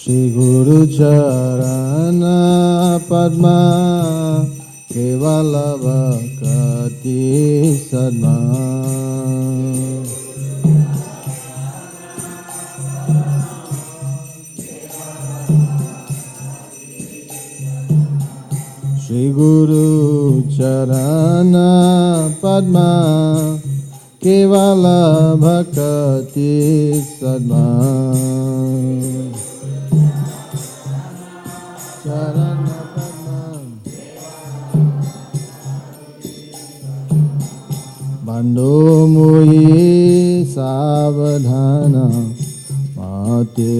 Shri Guru Charana Padma Kevala Bhakti Sadma Shri Guru Charana Padma Kevala Bhakti Sadma Bando mui savadhana mate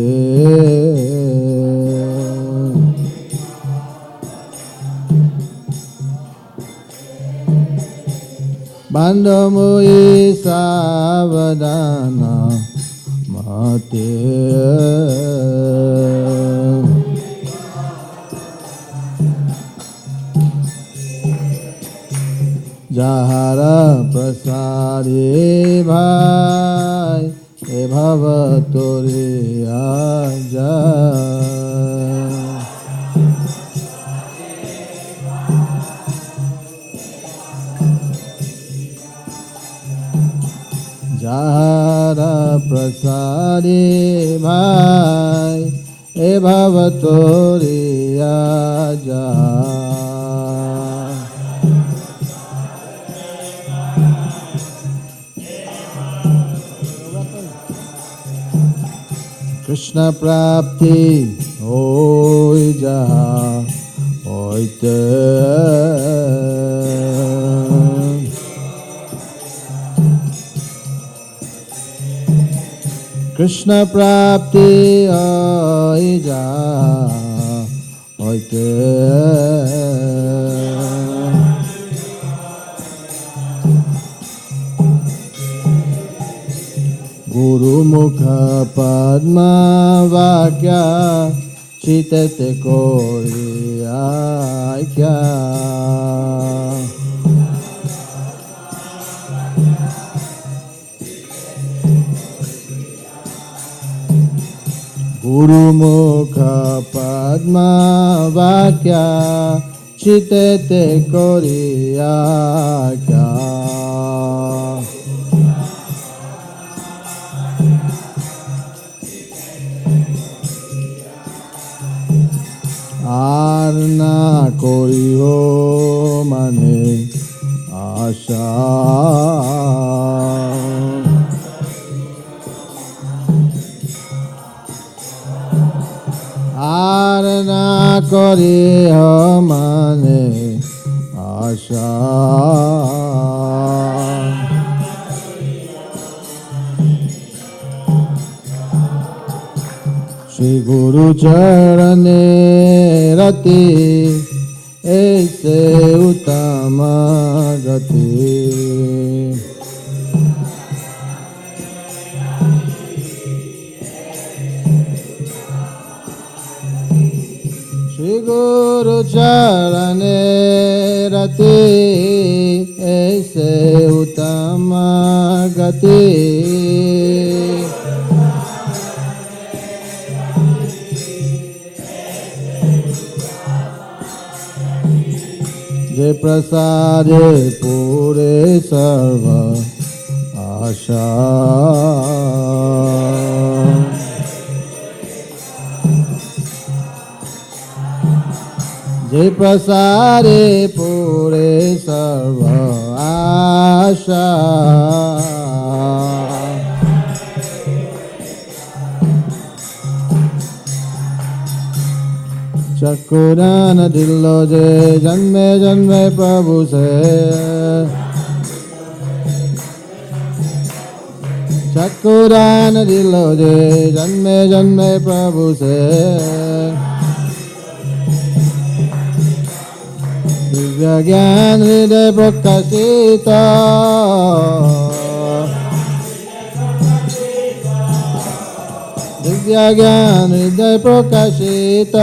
Bando mui savadhana mate Jahara prasade bhai e bhavatore aja Jahara prasade bhai e bhavatore aja Krishna prapti hoy jaha hoyte Krishna prapti hoy jaha hoyte Guru Mukha Padma Vakya Chitete Kori Aikya Guru Mukha Padma Vakya Chitete Kori Aikya Arna koriho mane asha Arna koriho mane asha Shri Guru Charane Rati Aise Uttama Gati Shri Guru Charane Rati Aise Uttama Gati Jai prasade pure sarva asha Jai prasade pure sarva asha Chakurana dillo je janme janme prabhu se Chakurana dillo je janme janme prabhu se Divya ज्ञान हृदय प्रकाशित दिव्य ज्ञान हृदय प्रकाशित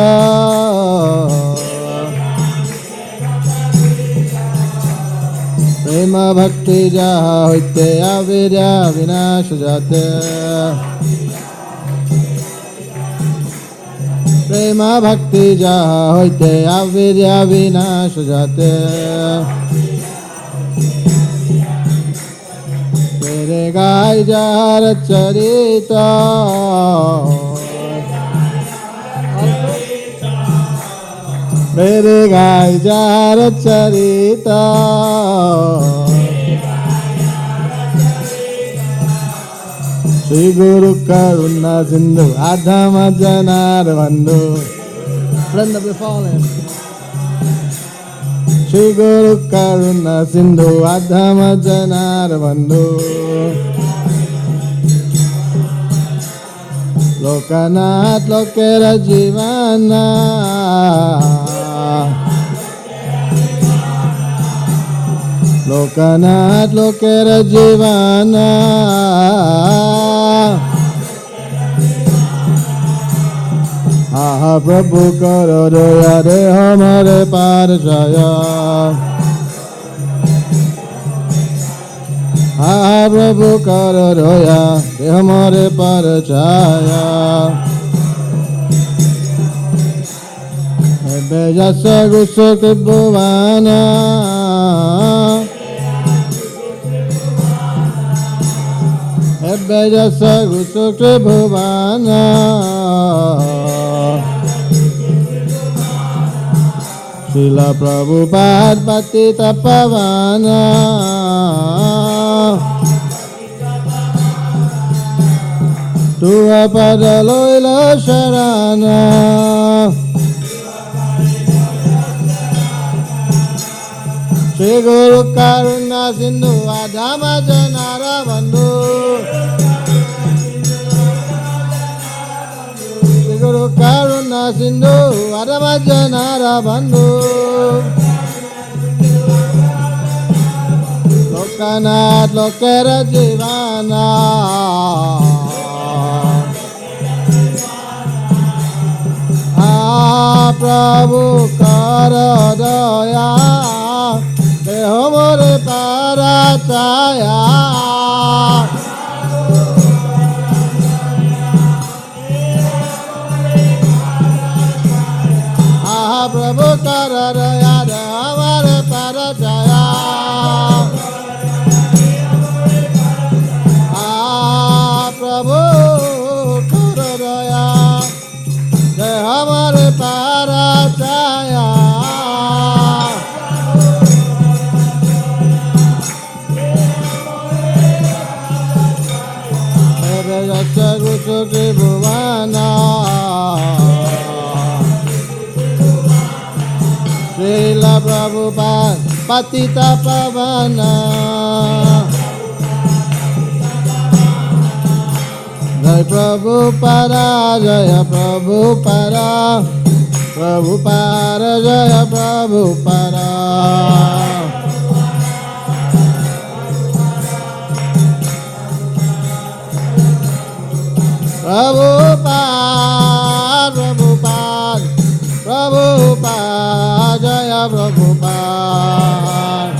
प्रेम भक्ति जहाँ होते अविद्या विनाश जाते प्रेम भक्ति जहाँ होते अविद्या विनाश जाते तेरे गाय जार चरिता मेरे गाय जार चरिता श्री गुरु करुणा सिंधु आधम जनार बंधु Friend of the fallen Shri गुरु करुणा सिंधु आधम जनार बंधु लोकनाथ लोकेर जीवाना लोकनाथ लोकेर जीवाना आहा प्रभु करो दया रे हमारे पार जाया आहा प्रभु करो दया रे हमारे पार जाया बेजस गुस्सो के बुवाना बेजस गुस्सो के बुवाना शिला प्रभुपाद पतित पावना तू पद लोइल शरणा श्री गुरु करुणा सिंधु आधम जनार बंधु श्री गुरु करुणा सिंधु आधम जनार बंधु लोकनाथ लोकेर जीवाना प्रभु कर दया देहो मोरे पारा छाया प्रभु कर दया देहो मोरे पारा छाया प्रभु कर दया देहो मोरे पारा छाया भुवना श्रीला प्रभुपाद पतित पावना जय प्रभुपादा जय प्रभुपादा प्रभुपाद जय प्रभुपादा प्रभुपाद प्रभुपाद प्रभुपाद जय प्रभुपाद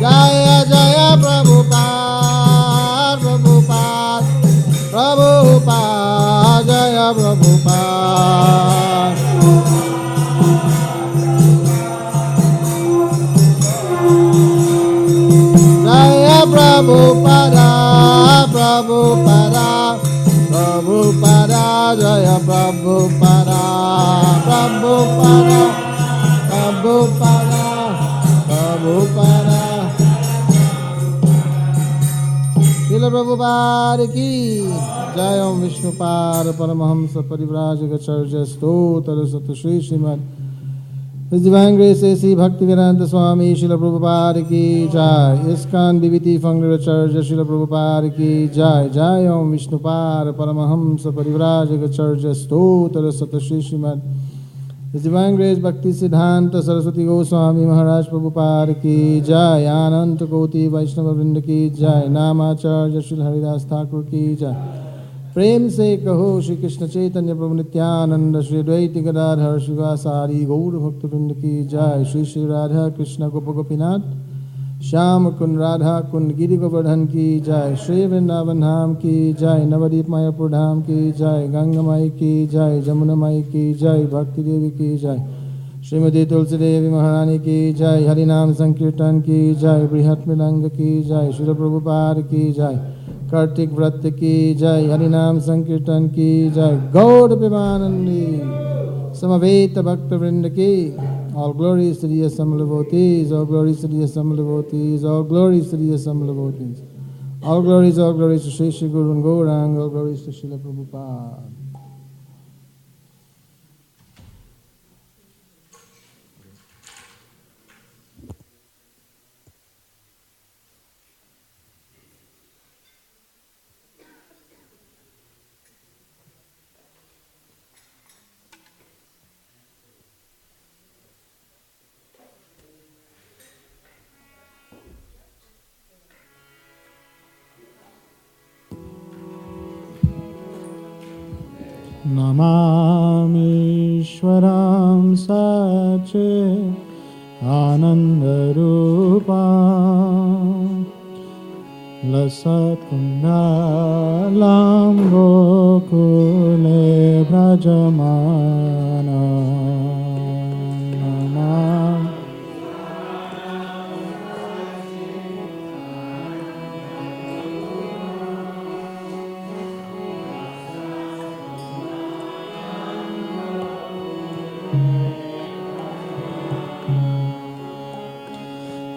जय जय प्रभुपाद प्रभुपाद प्रभुपाद जय Prabhupada Prabhupada, Prabhupada, Prabhupada, Jaya Prabhupada, Prabhupada, Prabhupada, Prabhupada. Srila Prabhupada ki Jai Om Vishnupad Paramahamsa Parivrajaka Charja Stotra Sata Shri Srimad His Divine Grace A.C. Bhaktivedanta Swami Srila Prabhupada ki Jai. ISKCON BBT Founder Acharya Srila Prabhupada ki Jai. Jai Om Vishnupad Paramahamsa Parivrajaka Acharya Stotra Satashi Srimad. His Divine Grace Bhakti Siddhanta Saraswati Goswami Maharaj Prabhupada ki Jai. Ananta Koti Vaishnava Vrinda ki Jai. Namacharya Srila Haridas Thakur ki Jai. प्रेम से कहो श्री कृष्ण चैतन्य प्रभु नित्यानंद श्री द्वैति गदाधर शिवासारी गौर भक्त वृंद की जय। श्री श्री राधा कृष्ण गोप गोपीनाथ श्याम कुंड राधा कुंड गिरि गोवर्धन की जय। श्री वृंदावन धाम की जय। नवदीप मायापुर धाम की जय। गंगा माई की जय। जमुना माई की जय। भक्ति देवी की जय। श्रीमती तुलसी देवी महारानी की जय। हरिनाम संकीर्तन की जय। बृहत् मृदंग की जय। श्री प्रभुपाद की जय। कार्तिक व्रत की जय। हरिनाम संकीर्तन की जय। गौड़ प्रेमानंदी समवेत भक्त वृंद की। All glories to the assembled devotees. All glories to the assembled devotees. All glories to the assembled devotees. All glories to Shri Shri Guru and Gaurang. All glories to Srila Prabhupada. Namamishwaram Sache Anandarupam Lasatkundalam Gokule Brajamana Namam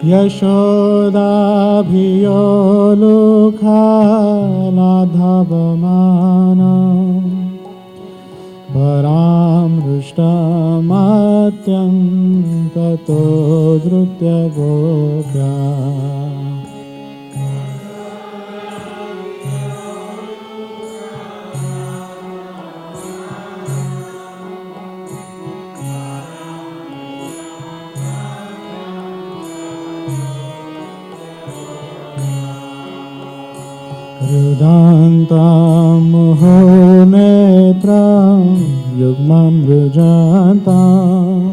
Yashodabhiyolukhaladhavamana Param Rushtamatyam Tato Drutya Gopya Rudantam Muhonetram Yugmam Rujantam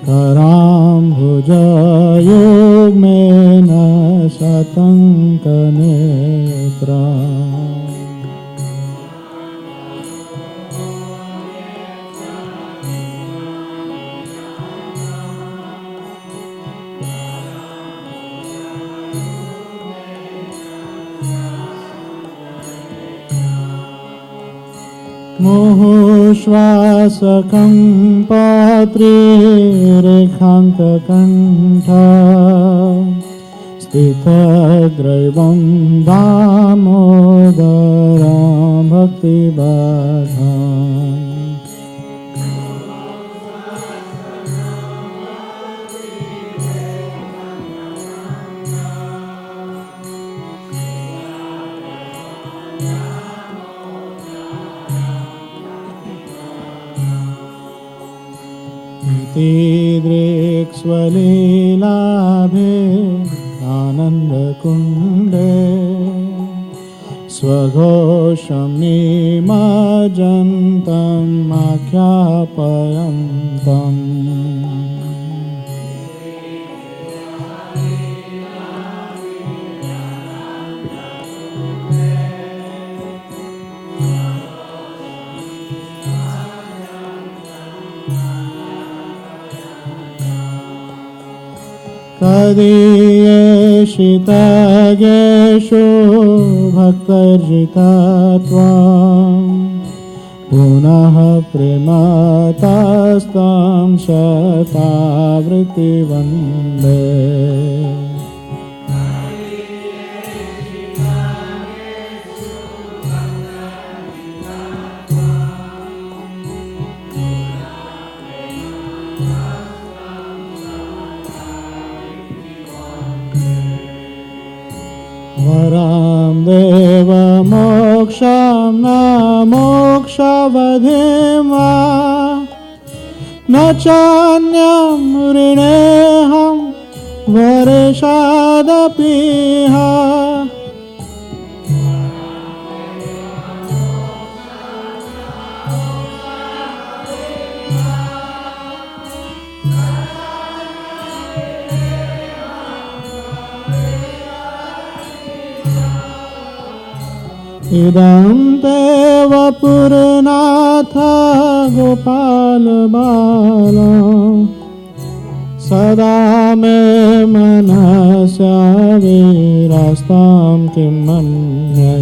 Karam Bhujayugmena Satankanetram Muhushvasakam patri rekhankakantha Stitadraivam damodaram bhakti badham Tidriksvalilabhe anandakunde Swagosham nimajantam akhyapayantam Kadiyeshitageshu bhaktarjitatvam Punaha prematastam shatavriti vande दधिं वा न चान्यं ऋणेऽहं वर्षादपीह इदं ते वपुरनाथ गोपाल बाला सदा मे मनस्य विरास्तां किं मन्ये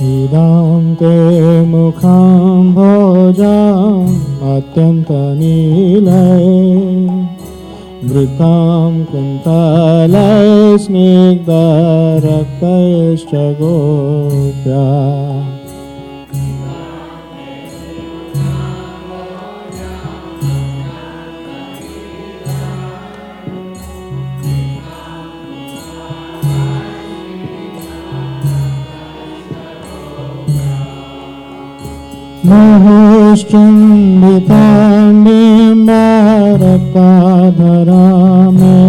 इदं ते मुखं भोजम् अत्यन्तनीलय वृतां कुन्तलय स्निग्धरक्तैश्च गोप्या मोहश्चुम्बितां बिम्बारक्ताधरा मे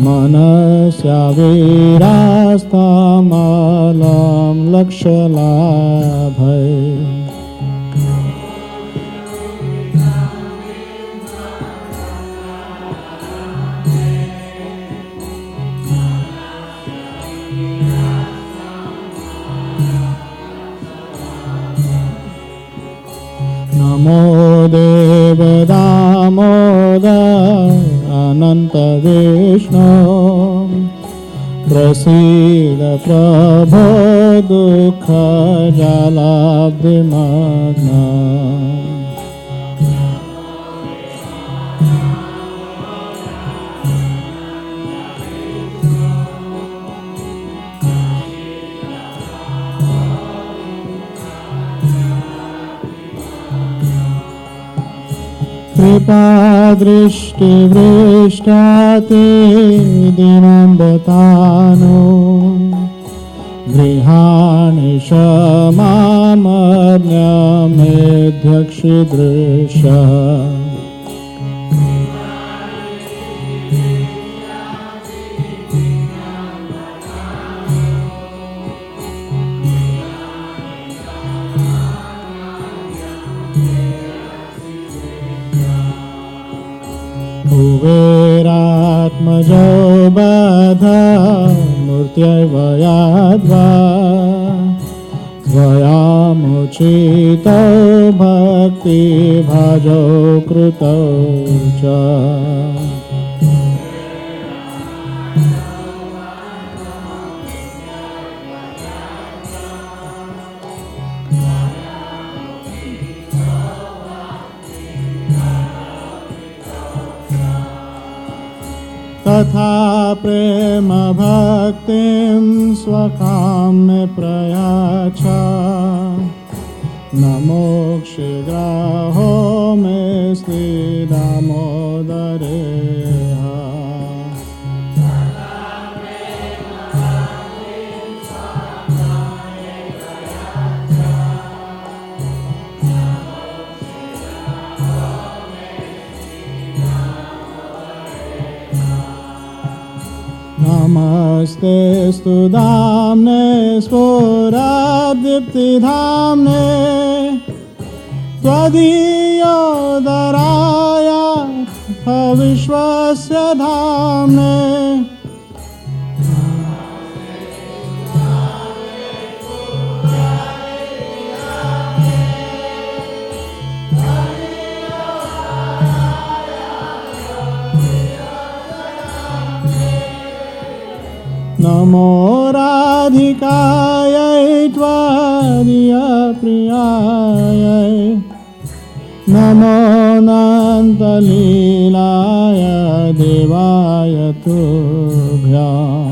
मनस्या विरास्तामालां लक्ष्यलाभै नमो देव दामोदर अनंत विष्णु प्रसीद प्रभो दुःख जलाब्धिमग्न कृपा दृष्टि वृष्टाते दीनम्बतानो गृहाणि क्षमामन्यमेध्यक्षिदृश कुबेरात्मजो बध मूर्त्यैव याद्वा त्वयामुचितो भक्तिभाजो कृतौ च तथा प्रेम भक्तिं स्वकाम्य प्रयाच नमो शीघ्राहो मे श्री दामोदरे नमस्ते स्तुदाम्ने स्फुरदीप्तिधाम्ने त्वदीयोदराय विश्वस्य धाम्ने नमो राधिकायै त्वदीयप्रियायै नमो नन्दलीलाय देवाय तुभ्याम्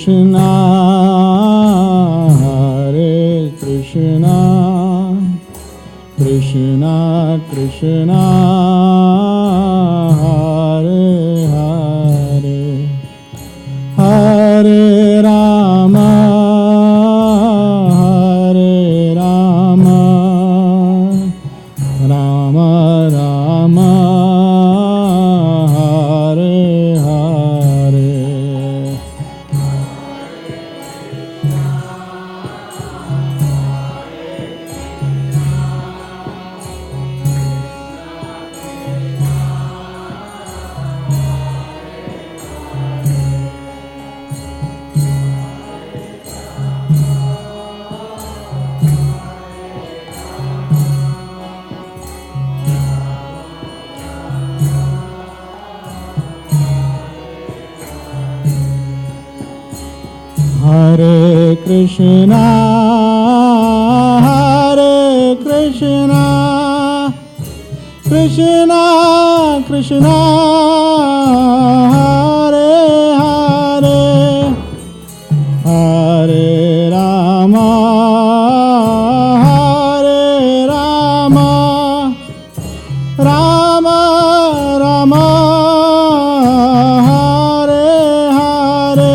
Krishna, Hare Krishna, Krishna Krishna, Hare Hare, Hare Rama, Hare Rama, Rama Rama, Hare Hare. Hare Krishna, Hare Krishna, Krishna Krishna, Hare Hare, Hare Rama, Hare Rama, Rama Rama, Hare Hare.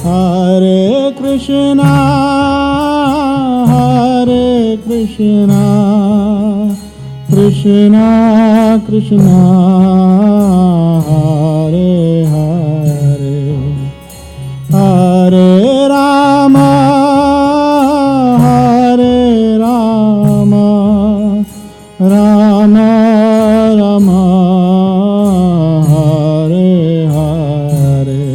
Hare Krishna, Hare Krishna, Krishna Krishna, Hare Hare, Hare Rama, Hare Rama, Rama Rama, Hare Hare.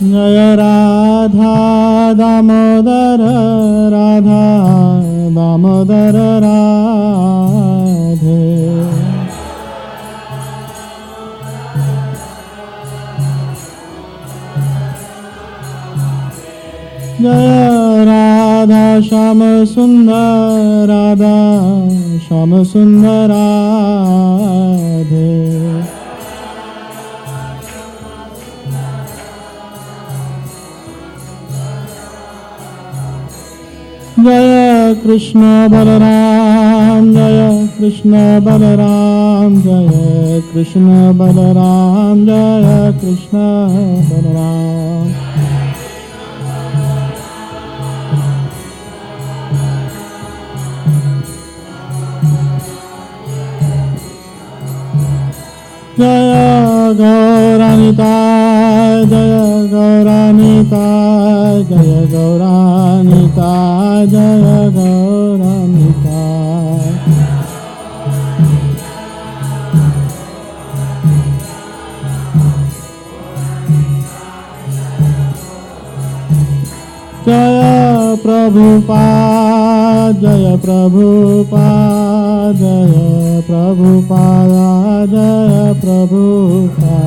Jaya Radha Damodara, Radha Damodara Radhe. Jaya Radha Shama Sundar, Radha Shama Sundar Radhe. Jaya Krishna Balaram, Jaya Krishna Balaram, Jaya Krishna Balaram, Jaya Krishna Balaram. Jaya Gauranitai, Jaya Gauranitai, Jaya Gauranitai, Jaya Gauranitai. Jaya Prabhupada, Jaya Prabhupada, Jaya Prabhupada, Jaya Prabhupada.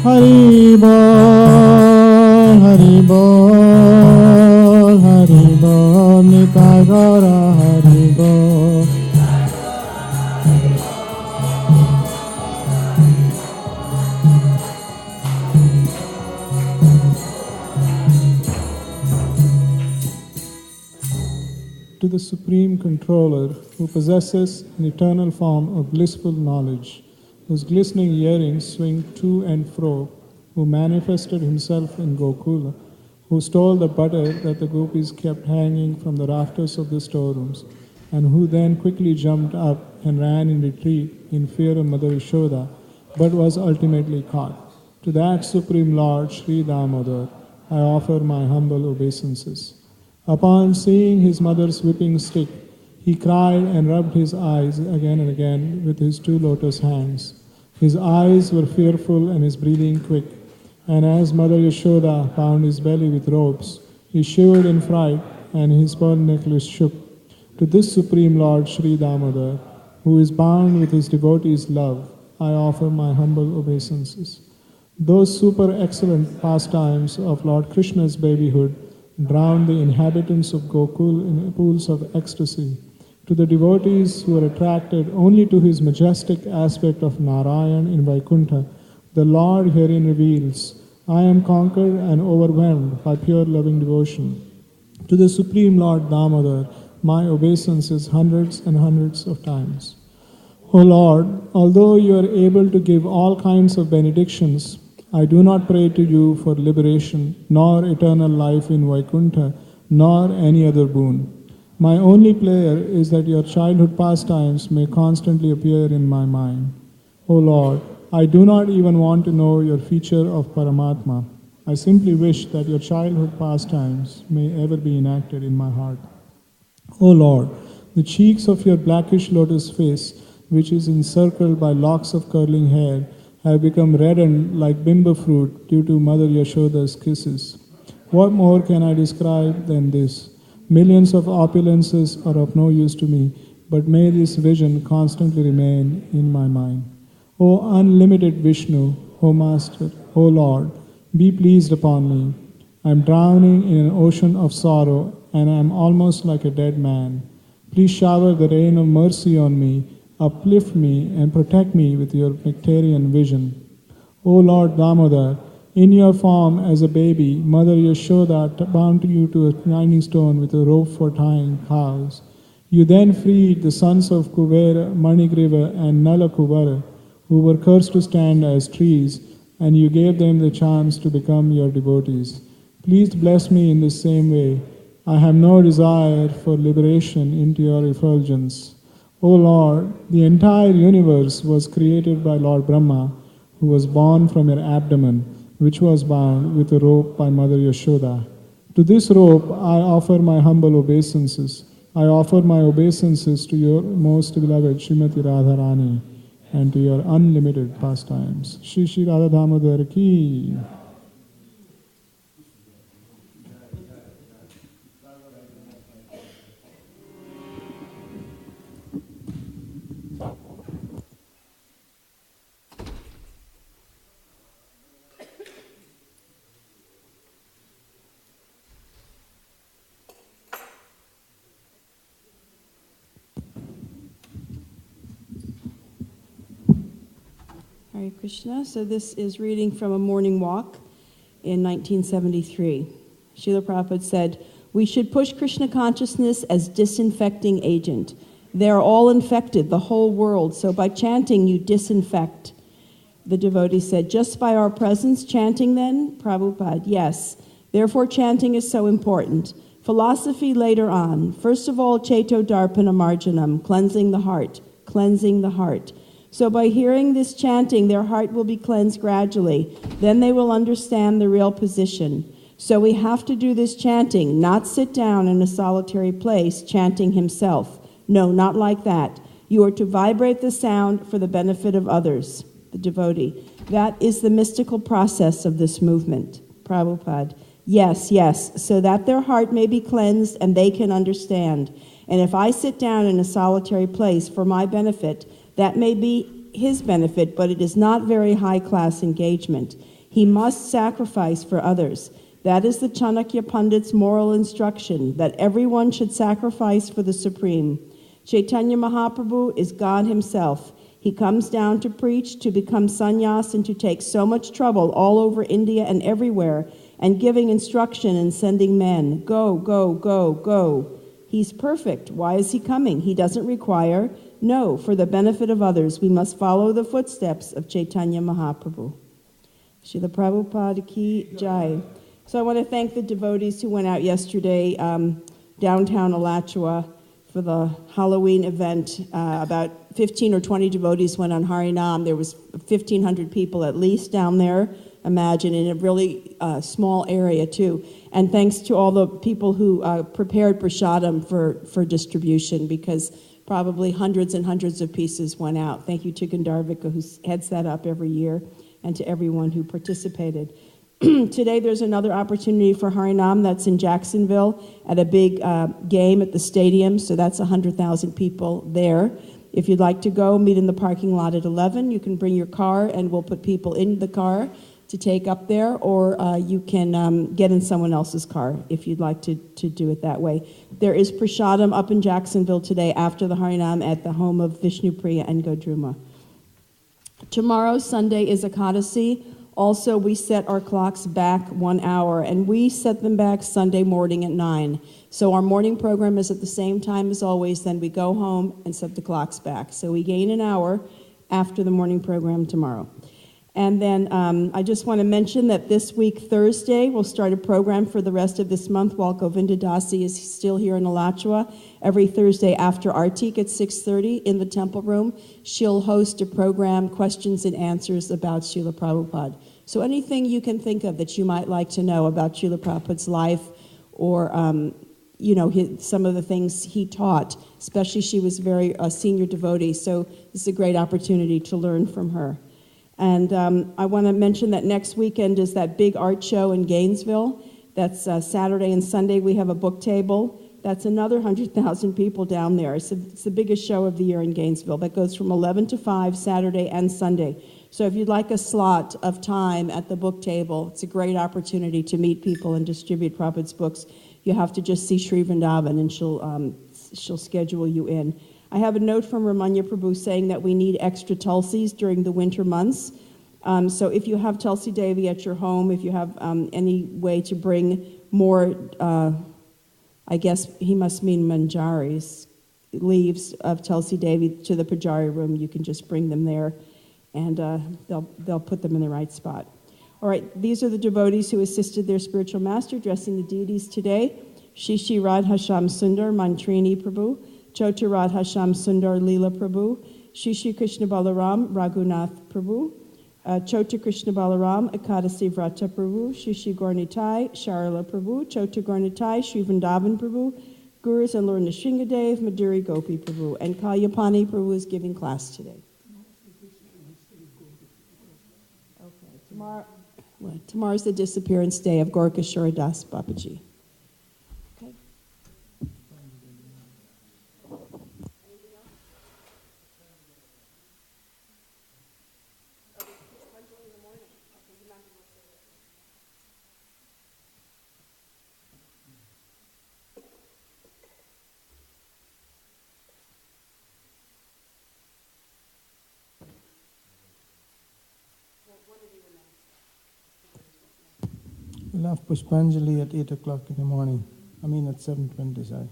Hari Bol, Hari Bol, Hari Bol, Nitai Gaura Hari Bol. Supreme Controller, who possesses an eternal form of blissful knowledge, whose glistening earrings swing to and fro, who manifested himself in Gokula, who stole the butter that the gopis kept hanging from the rafters of the storerooms, and who then quickly jumped up and ran in retreat in fear of Mother Yashoda, but was ultimately caught. To that Supreme Lord, Sri Damodar, I offer my humble obeisances. Upon seeing his mother's whipping stick, he cried and rubbed his eyes again and again with his two lotus hands. His eyes were fearful and his breathing quick, and as Mother Yashoda bound his belly with ropes, he shivered in fright and his pearl necklace shook. To this Supreme Lord Sri Damodar, who is bound with his devotees' love, I offer my humble obeisances. Those super excellent pastimes of Lord Krishna's babyhood drowned the inhabitants of Gokul in pools of ecstasy. To the devotees who are attracted only to his majestic aspect of Narayan in Vaikuntha, the Lord herein reveals, I am conquered and overwhelmed by pure loving devotion. To the Supreme Lord Damodar, my obeisance is hundreds and hundreds of times. O Lord, although you are able to give all kinds of benedictions, I do not pray to you for liberation, nor eternal life in Vaikuntha, nor any other boon. My only prayer is that your childhood pastimes may constantly appear in my mind. O Lord, I do not even want to know your feature of Paramatma. I simply wish that your childhood pastimes may ever be enacted in my heart. O Lord, the cheeks of your blackish lotus face, which is encircled by locks of curling hair, have become reddened like bimba fruit due to Mother Yashoda's kisses. What more can I describe than this? Millions of opulences are of no use to me, but may this vision constantly remain in my mind. O unlimited Vishnu, O Master, O Lord, be pleased upon me. I am drowning in an ocean of sorrow, and I am almost like a dead man. Please shower the rain of mercy on me, uplift me, and protect me with your nectarian vision. O Lord Damodar, in your form as a baby, Mother Yashoda bound you to a grinding stone with a rope for tying cows. You then freed the sons of Kuvera, Manigriva, and Nalakuvara, who were cursed to stand as trees, and you gave them the chance to become your devotees. Please bless me in the same way. I have no desire for liberation into your effulgence. O Lord, the entire universe was created by Lord Brahma, who was born from your abdomen, which was bound with a rope by Mother Yashoda. To this rope I offer my humble obeisances. I offer my obeisances to your most beloved Srimati Radharani and to your unlimited pastimes. Shri Shri Radha Damodar ki. Hare Krishna. So this is reading from a morning walk in 1973. Srila Prabhupada said, we should push Krishna consciousness as disinfecting agent. They are all infected, the whole world, so by chanting you disinfect. The devotee said, just by our presence chanting then? Prabhupada, yes. Therefore chanting is so important. Philosophy later on. First of all, Cheto Darpana Marjanam, cleansing the heart, cleansing the heart. So by hearing this chanting, their heart will be cleansed gradually. Then they will understand the real position. So we have to do this chanting, not sit down in a solitary place chanting himself. No, not like that. You are to vibrate the sound for the benefit of others, the devotee. That is the mystical process of this movement. Prabhupada, yes, yes, so that their heart may be cleansed and they can understand. And if I sit down in a solitary place for my benefit, that may be his benefit, but it is not very high-class engagement. He must sacrifice for others. That is the Chanakya Pandit's moral instruction, that everyone should sacrifice for the Supreme. Chaitanya Mahaprabhu is God himself. He comes down to preach, to become sannyas, and to take so much trouble all over India and everywhere, and giving instruction and sending men. Go, go, go, go. He's perfect. Why is he coming? He doesn't require. No, for the benefit of others, we must follow the footsteps of Chaitanya Mahaprabhu. Srila Prabhupada ki jai. So I want to thank the devotees who went out yesterday downtown Alachua for the Halloween event. About 15 or 20 devotees went on Harinam. There was 1,500 people at least down there, imagine, in a really small area too. And thanks to all the people who prepared prasadam for distribution, because probably hundreds and hundreds of pieces went out. Thank you to Gandharvika, who heads that up every year, and to everyone who participated. Today there's another opportunity for Harinam that's in Jacksonville at a big game at the stadium, so that's 100,000 people there. If you'd like to go, meet in the parking lot at 11. You can bring your car and we'll put people in the car to take up there, or you can get in someone else's car if you'd like to do it that way. There is prasadam up in Jacksonville today after the Harinam at the home of Vishnu Priya and Godruma. Tomorrow, Sunday, is Ekadasi. Also, we set our clocks back 1 hour, and we set them back Sunday morning at 9. So our morning program is at the same time as always, then we go home and set the clocks back. So we gain an hour after the morning program tomorrow. And then I just want to mention that this week, Thursday, we'll start a program for the rest of this month while Govinda Dasi is still here in Alachua. Every Thursday after Artik at 6:30 in the temple room, she'll host a program, questions and answers about Srila Prabhupada. So anything you can think of that you might like to know about Srila Prabhupada's life, or some of the things he taught, especially she was very senior devotee, so this is a great opportunity to learn from her. And I want to mention that next weekend is that big art show in Gainesville. That's Saturday and Sunday. We have a book table. That's another 100,000 people down there. It's the biggest show of the year in Gainesville. That goes from 11 to 5, Saturday and Sunday. So if you'd like a slot of time at the book table, it's a great opportunity to meet people and distribute Prabhupada's books. You have to just see Sri Vrindavan, and she'll schedule you in. I have a note from Ramanya Prabhu saying that we need extra Tulsis during the winter months. So if you have Tulsi Devi at your home, if you have any way to bring more, I guess he must mean manjaris, leaves of Tulsi Devi to the Pujari room, you can just bring them there, and they'll put them in the right spot. All right, these are the devotees who assisted their spiritual master dressing the deities today. Shishi Radha Sham Sundar Mantrini Prabhu, Chota Radha Sham Sundar Leela Prabhu, Shishi Krishna Balaram Raghunath Prabhu, Chota Krishna Balaram Ekadasi Vrata Prabhu, Shishi Gornitai Sharala Prabhu, Chota Gornitai Sri Vrindavan Prabhu, Gurus and Lord Nishingadev Madhuri Gopi Prabhu, and Kalyapani Prabhu is giving class today. Okay, tomorrow's the disappearance day of Gorkashora Das Babaji. Okay. We'll have Pushpanjali at 8 o'clock in the morning. I mean at 7:20, sorry.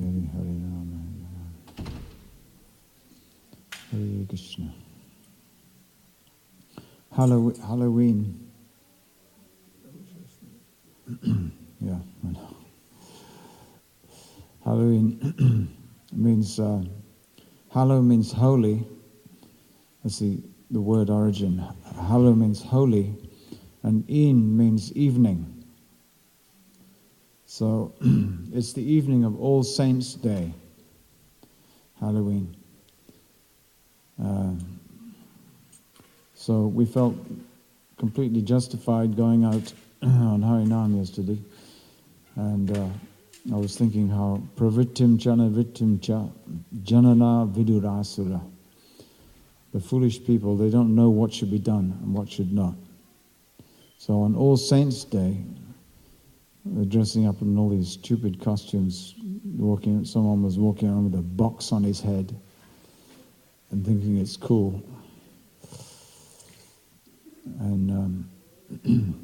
Hare Rama, Hare Krishna. Halloween. Yeah, I know. Halloween means, hallow means holy. That's the word origin. Hallow means holy, and in means evening. So it's the evening of All Saints' Day, Halloween. So we felt completely justified going out on Harinam yesterday. And I was thinking how pravrittim jana vittim cha janana vidurasura. The foolish people, they don't know what should be done and what should not. So on All Saints' Day, they're dressing up in all these stupid costumes. Someone was walking around with a box on his head and thinking it's cool. And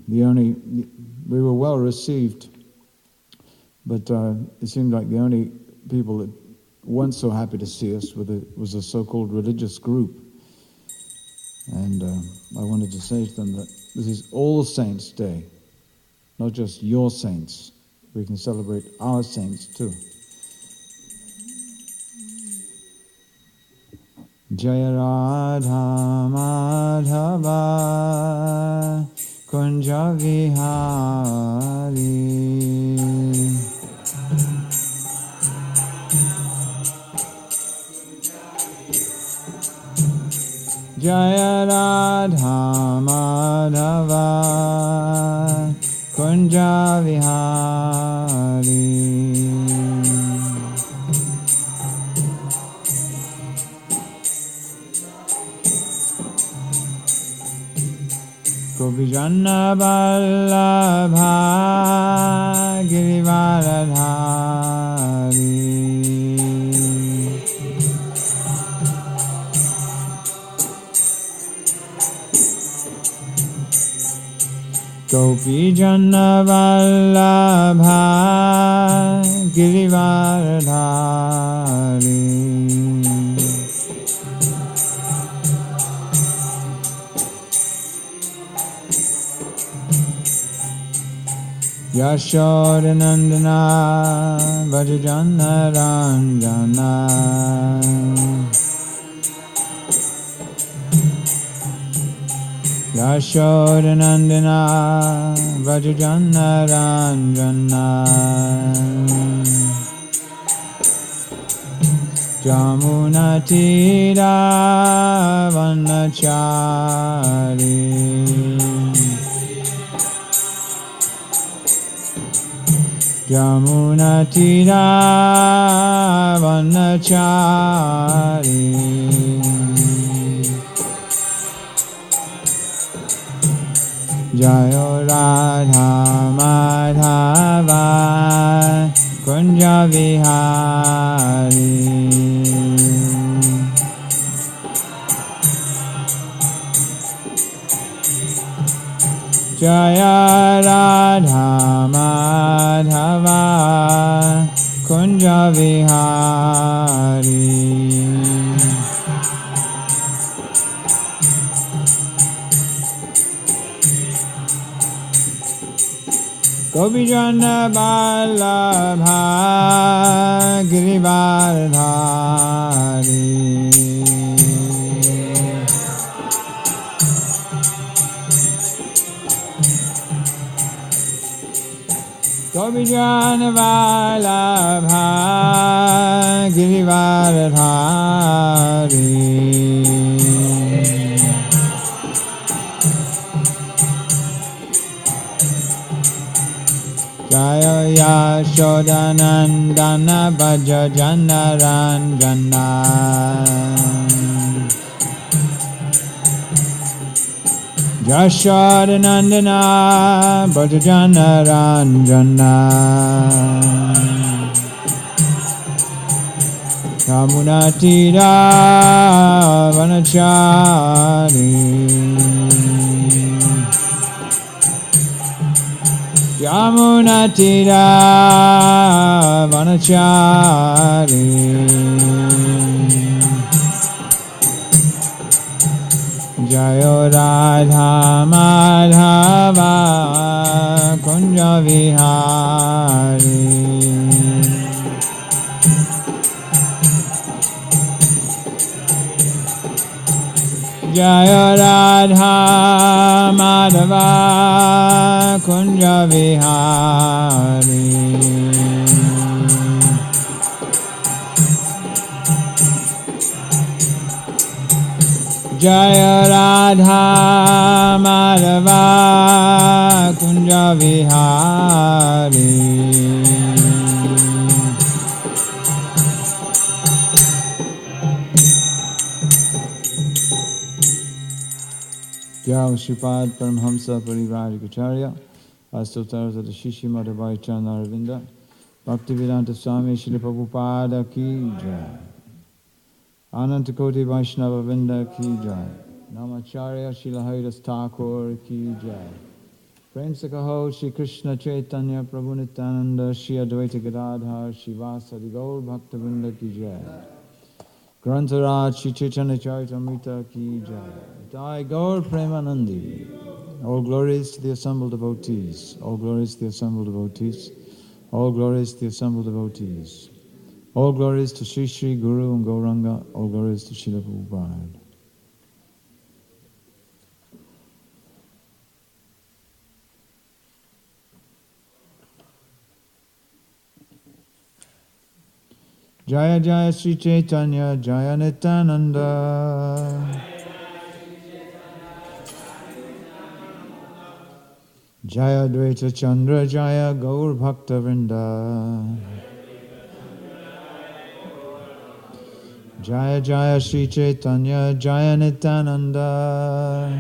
we were well received, but it seemed like the only people that weren't so happy to see us was a so-called religious group. And I wanted to say to them that this is All Saints' Day, not just your saints. We can celebrate our saints too. Jaya Radha Madhava Kunja Vihari Jaya Radha Madhava Kunja Vihari Gopijanna Vallabha Girivaradhari Gopijanna Vallabha Girivaradhari Yashodanandana Vajajana Ranjana Yashodanandana Vajajana Ranjana Jamuna Tira Vanachari Jamuna Tira Vanachari Jayo Radha Madhava Kunja Vihari Jaya Radha Madhava Kunja Vihari Gopijana Vallabha Girivaradhari Gopijana Vallabha Girivaradhari Jaya Yashodanandana Vajajana Ranjana Yashodanandana Vajajana Ranjana Yamunatira Vanachari Yamunatira Vanachari Jayo Radha Madhava Kunja Vihari Jaya Radha Madhava Kunja Vihari. Jaya Radha Madhava Kunja Vihari. Jai Shripad Paramhamsa Parivrajacharya Astottara Shishi Madhavai Chanaravinda Bhaktivedanta Swami Srila Prabhupada Ki Jai Anantakoti Vaishnava Vinda Ki Jai Namacharya Srila Haridas Thakur Ki Jai Prem Sakaho Shri Krishna Chaitanya Prabhu Nityananda Shri Advaita Gadadhar Shivasadi Gaur Bhaktavinda Ki Jai Grantaraj Shri Chaitanya Charitamrita Ki Jai Jai Gaur Premanandi. All glories to the assembled devotees. All glories to the assembled devotees. All glories to the assembled devotees. All glories to Sri Sri Guru and Gauranga. All glories to Srila Prabhupada. Jaya Jaya Sri Chaitanya Jaya Nityananda. Jaya Dvaita Chandra Jaya Gaur Bhakta Vrinda. Jaya Jaya Sri Chaitanya Jaya Nityananda.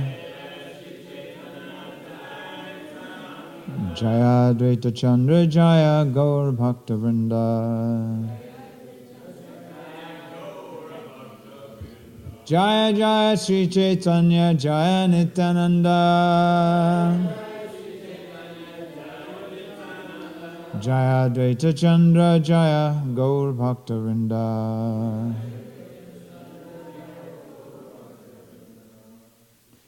Jaya Dvaita Chandra Jaya Gaur Bhakta Vrinda. Jaya Jaya Sri Chaitanya Jaya Nityananda. Jaya Dvaita Chandra Jaya Gaur Bhakta Vrinda.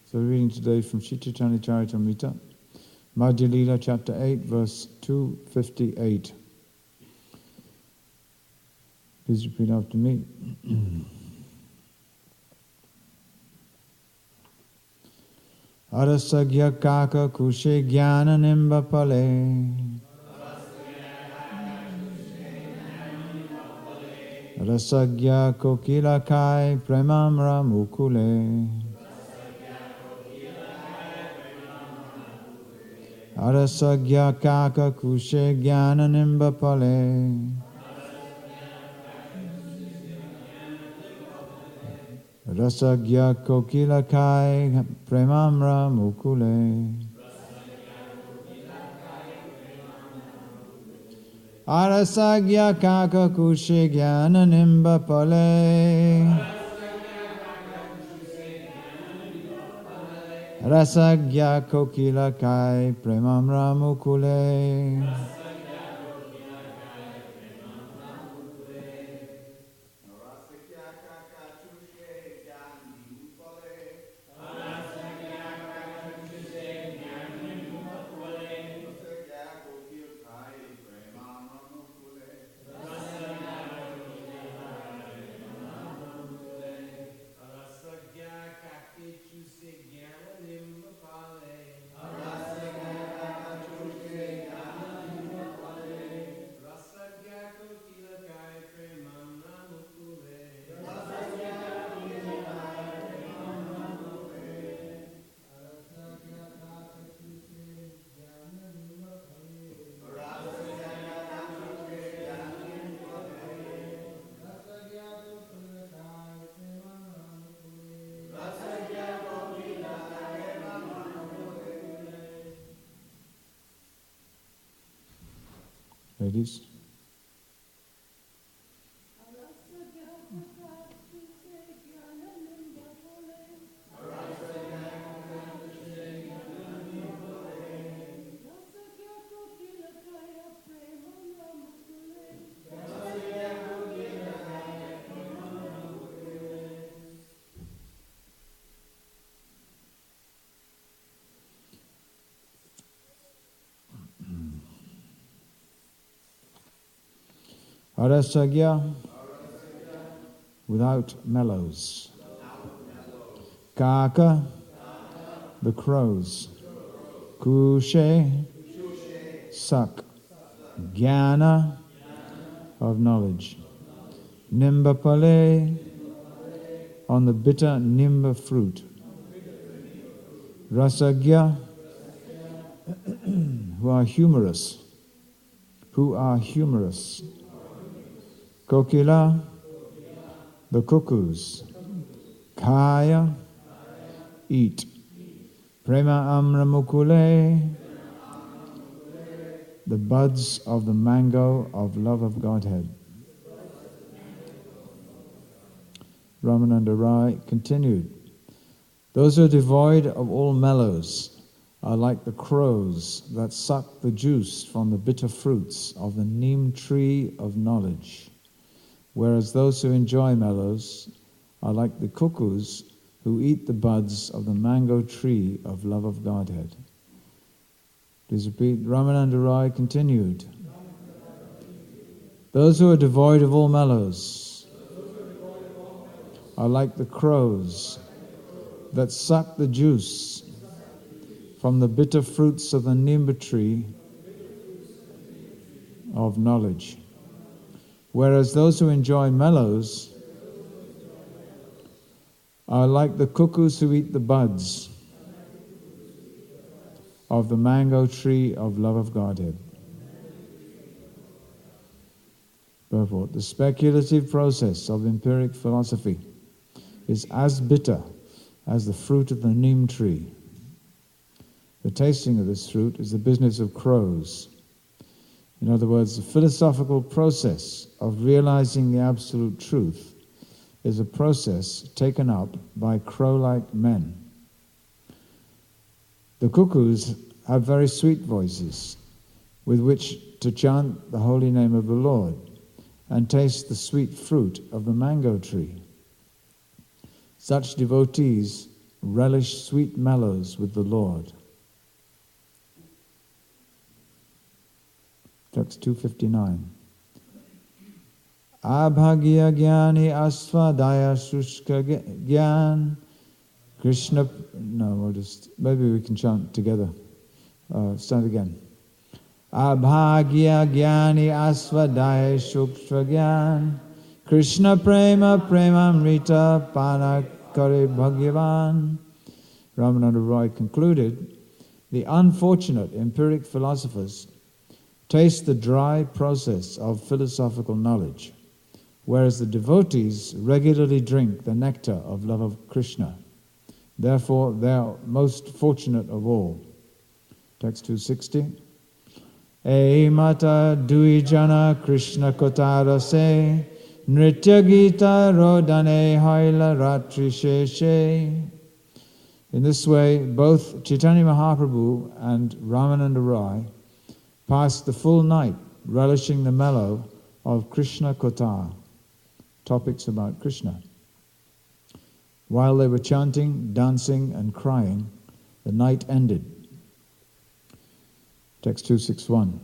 So we're reading today from Sri Chaitanya Charitamrita, Madhya Lila chapter 8 verse 258. Please repeat after me. Arasagya kaka kushe jnana nimba pale. Rasagya kokila kai premamra mukule. Arasagya kaka kushe jnana nimba pale. Rasagya kokila kai premamra mukule. Arasagya kaka kushe jnana nimba pale. Rasagya kokila kai premamra mukule. Ladies. Arasagya, without mellows. Kaka, the crows. Kushe, suck. Jnana, of knowledge. Nimbapale, on the bitter nimba fruit. Rasagya, who are humorous. Kokila, the cuckoos. Kaya, eat. Prema amramukule, the buds of the mango of love of Godhead. Ramananda Rai continued, those who are devoid of all mellows are like the crows that suck the juice from the bitter fruits of the neem tree of knowledge, whereas those who enjoy mellows are like the cuckoos who eat the buds of the mango tree of love of Godhead. Please repeat. Ramananda Rai continued, those who are devoid of all mellows are like the crows that suck the juice from the bitter fruits of the nimba tree of knowledge, whereas those who enjoy mellows are like the cuckoos who eat the buds of the mango tree of love of Godhead. Purport. The speculative process of empiric philosophy is as bitter as the fruit of the neem tree. The tasting of this fruit is the business of crows. In other words, the philosophical process of realizing the absolute truth is a process taken up by crow-like men. The cuckoos have very sweet voices with which to chant the holy name of the Lord and taste the sweet fruit of the mango tree. Such devotees relish sweet mellows with the Lord. Text 259. Abhagya jnani asvadaya shushka jnana Krishna, maybe we can chant together. Start again. Abhagya jnani asvadaya shukshva jnana Krishna prema premamrita pana kare bhagyavan. Ramananda Rai concluded, the unfortunate empiric philosophers taste the dry process of philosophical knowledge, whereas the devotees regularly drink the nectar of love of Krishna. Therefore, they are most fortunate of all. Text 260. E mata duijana Krishna kotara se nritya gita rodane haila ratri sheshe. In this way, both Chaitanya Mahaprabhu and Ramananda Rai passed the full night relishing the mellow of Krishna Kotar, topics about Krishna. While they were chanting, dancing, and crying, the night ended. Text 261.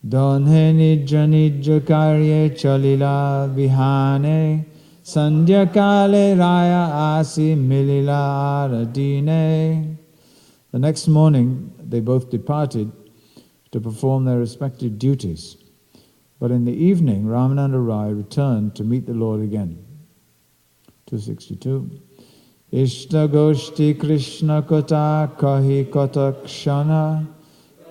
Donhe nijja nijja karye chalila vihane sandhya kale raya asi milila aradine. The next morning, they both departed to perform their respective duties. But in the evening, Ramananda Rai returned to meet the Lord again. 262. Ishta Goshti Krishna Kota Kahi Kota Kshana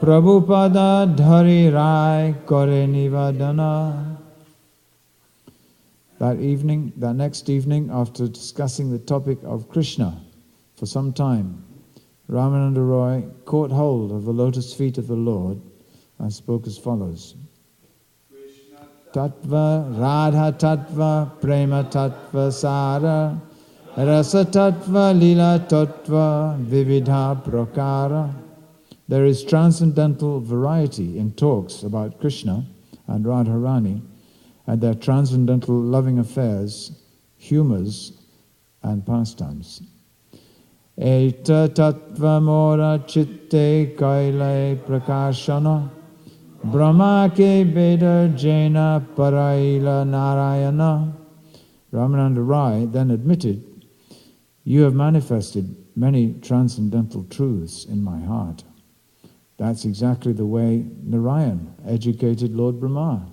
Prabhupada Dhari Rai Kore Nivadana. That next evening, after discussing the topic of Krishna for some time, Ramananda Rai caught hold of the lotus feet of the Lord and spoke as follows. Tattva Radha Tattva Prema Tattva Sara Rasa Tattva Lila Tattva Vividha Prakara. There is transcendental variety in talks about Krishna and Radharani and their transcendental loving affairs, humors, and pastimes. Eta Tattva Mora Chitte Kailai Prakashana Brahma ke Veda Jaina Paraila Narayana. Ramananda Rai then admitted You have manifested many transcendental truths in my heart. That's exactly the way Narayan educated Lord Brahma.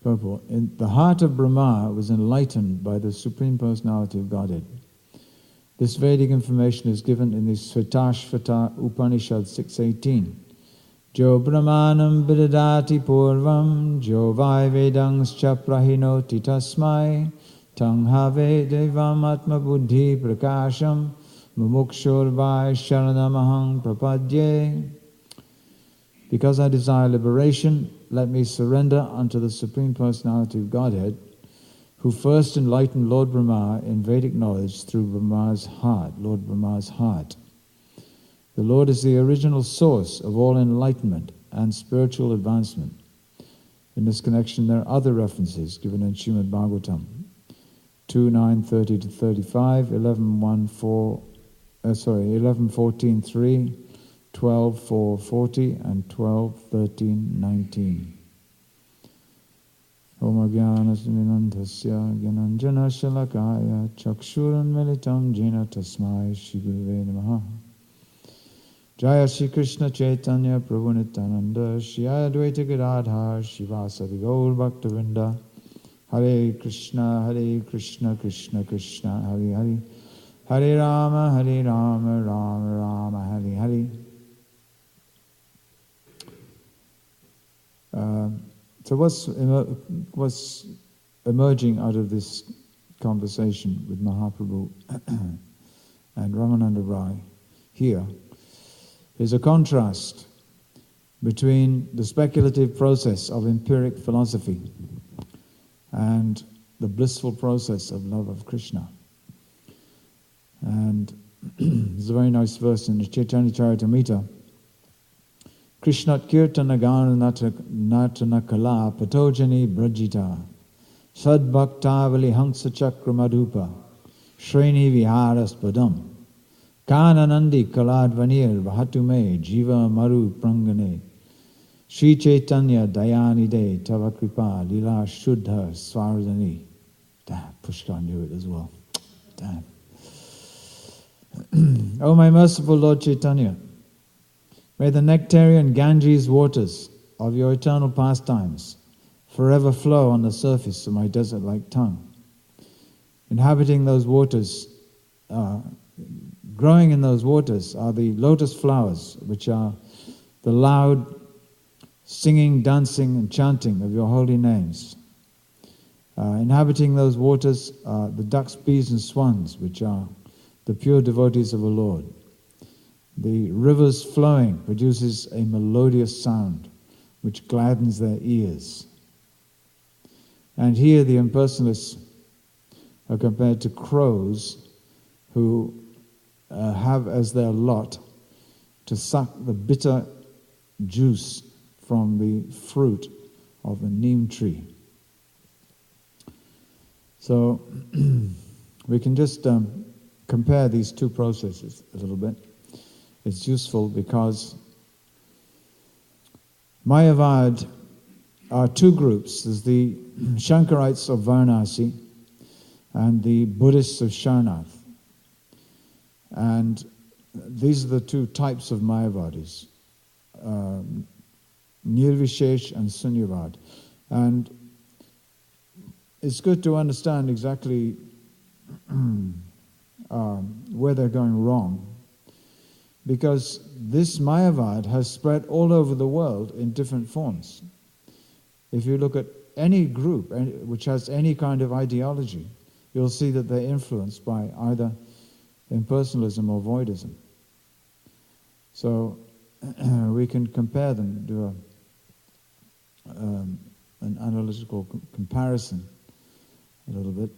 Purport. The heart of Brahma was enlightened by the Supreme Personality of Godhead. This Vedic information is given in the Svetashvata Upanishad 6.18. Jo Brahmanam Vidadati Purvam, Jo Vai Vedangscha Prahinoti Tasmai, Tang Have Devam Atma Buddhi Prakasham, Mumukshur Vai Sharanamahang Prapadye. Because I desire liberation, let me surrender unto the Supreme Personality of Godhead, who first enlightened Lord Brahma in Vedic knowledge through Brahma's heart, Lord Brahma's heart. The Lord is the original source of all enlightenment and spiritual advancement. In this connection, there are other references given in Srimad Bhagavatam, 2:9:30-35, 11:14:3, 12:4:40, and 12:13:19. Om Jnana-sminantasya Gyananjana Shalakaya Chakshuran Militam Jena Tasmai Shri Gurave Namaha. Jaya Shri Krishna Chaitanya Prabhu Nityananda Shri Advaita Gadadhar Shivasadi Gaur Bhaktavinda. Hare Krishna Krishna Krishna Hare Hare, Hare Rama Rama Rama Hare Hare. So what's emerging out of this conversation with Mahaprabhu and Ramananda Rai here is a contrast between the speculative process of empiric philosophy and the blissful process of love of Krishna. And there's a very nice verse in the Chaitanya Charitamrita. Krishnat Kirtan Agana Natana Kala Patojani Brajita Sad Bhaktavali Hansa Chakra Madhupa Shreni Viharas Padam Kananandi Kaladvanir Vahatume Jiva Maru Prangane Shri Chaitanya Dayani De Tava Kripa Lila Shuddha Svardhani. Damn, Pushkar knew it as well. Damn. Oh my merciful Lord Chaitanya, may the nectarian Ganges waters of your eternal pastimes forever flow on the surface of my desert-like tongue. Inhabiting those waters, growing in those waters are the lotus flowers, which are the loud singing, dancing, and chanting of your holy names. Inhabiting those waters are the ducks, bees, and swans, which are the pure devotees of the Lord. The rivers flowing produces a melodious sound which gladdens their ears. And here the impersonalists are compared to crows who have as their lot to suck the bitter juice from the fruit of the neem tree. So we can just compare these two processes a little bit. It's useful because Mayavad are two groups. There's the Shankarites of Varanasi and the Buddhists of Sharnath. And these are the two types of Mayavadis, Nirvishesh and Sunyavad. And it's good to understand exactly where they're going wrong, because this Mayavad has spread all over the world in different forms. If you look at any group which has any kind of ideology, you'll see that they're influenced by either impersonalism or voidism. So we can compare them, do an analytical comparison a little bit.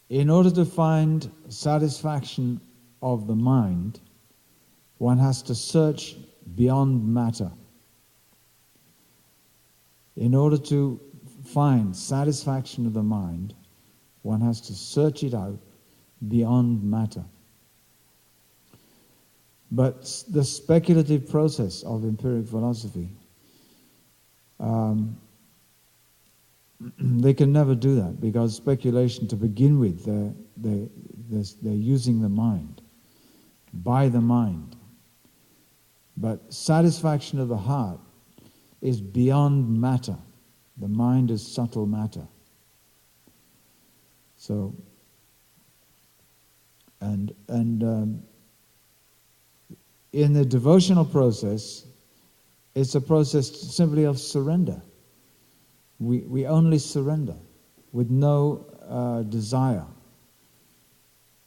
In order to find satisfaction of the mind, one has to search beyond matter. In order to find satisfaction of the mind, one has to search it out beyond matter. But the speculative process of empiric philosophy they can never do that, because speculation, to begin with, they're using the mind, by the mind. But satisfaction of the heart is beyond matter. The mind is subtle matter. So, and in the devotional process, it's a process simply of surrender. We only surrender with no desire.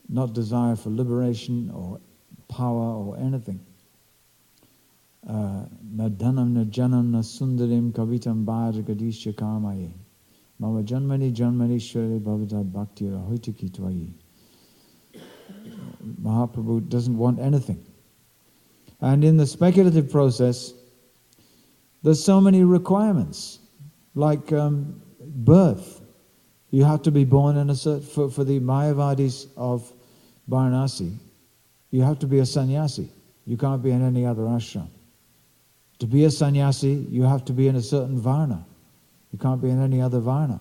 Not desire for liberation or power or anything. Na dhanam na janam na sundarim kavitam bhajagadisya kamaye. Mama janmani janmanishwari bhavata bhakti rahoitiki tvayi. Mahaprabhu doesn't want anything. And in the speculative process, there's so many requirements, like birth. You have to be born in a certain, for the Mayavadis of Varanasi, you have to be a sannyasi. You can't be in any other ashram. To be a sannyasi, you have to be in a certain varna. You can't be in any other varna.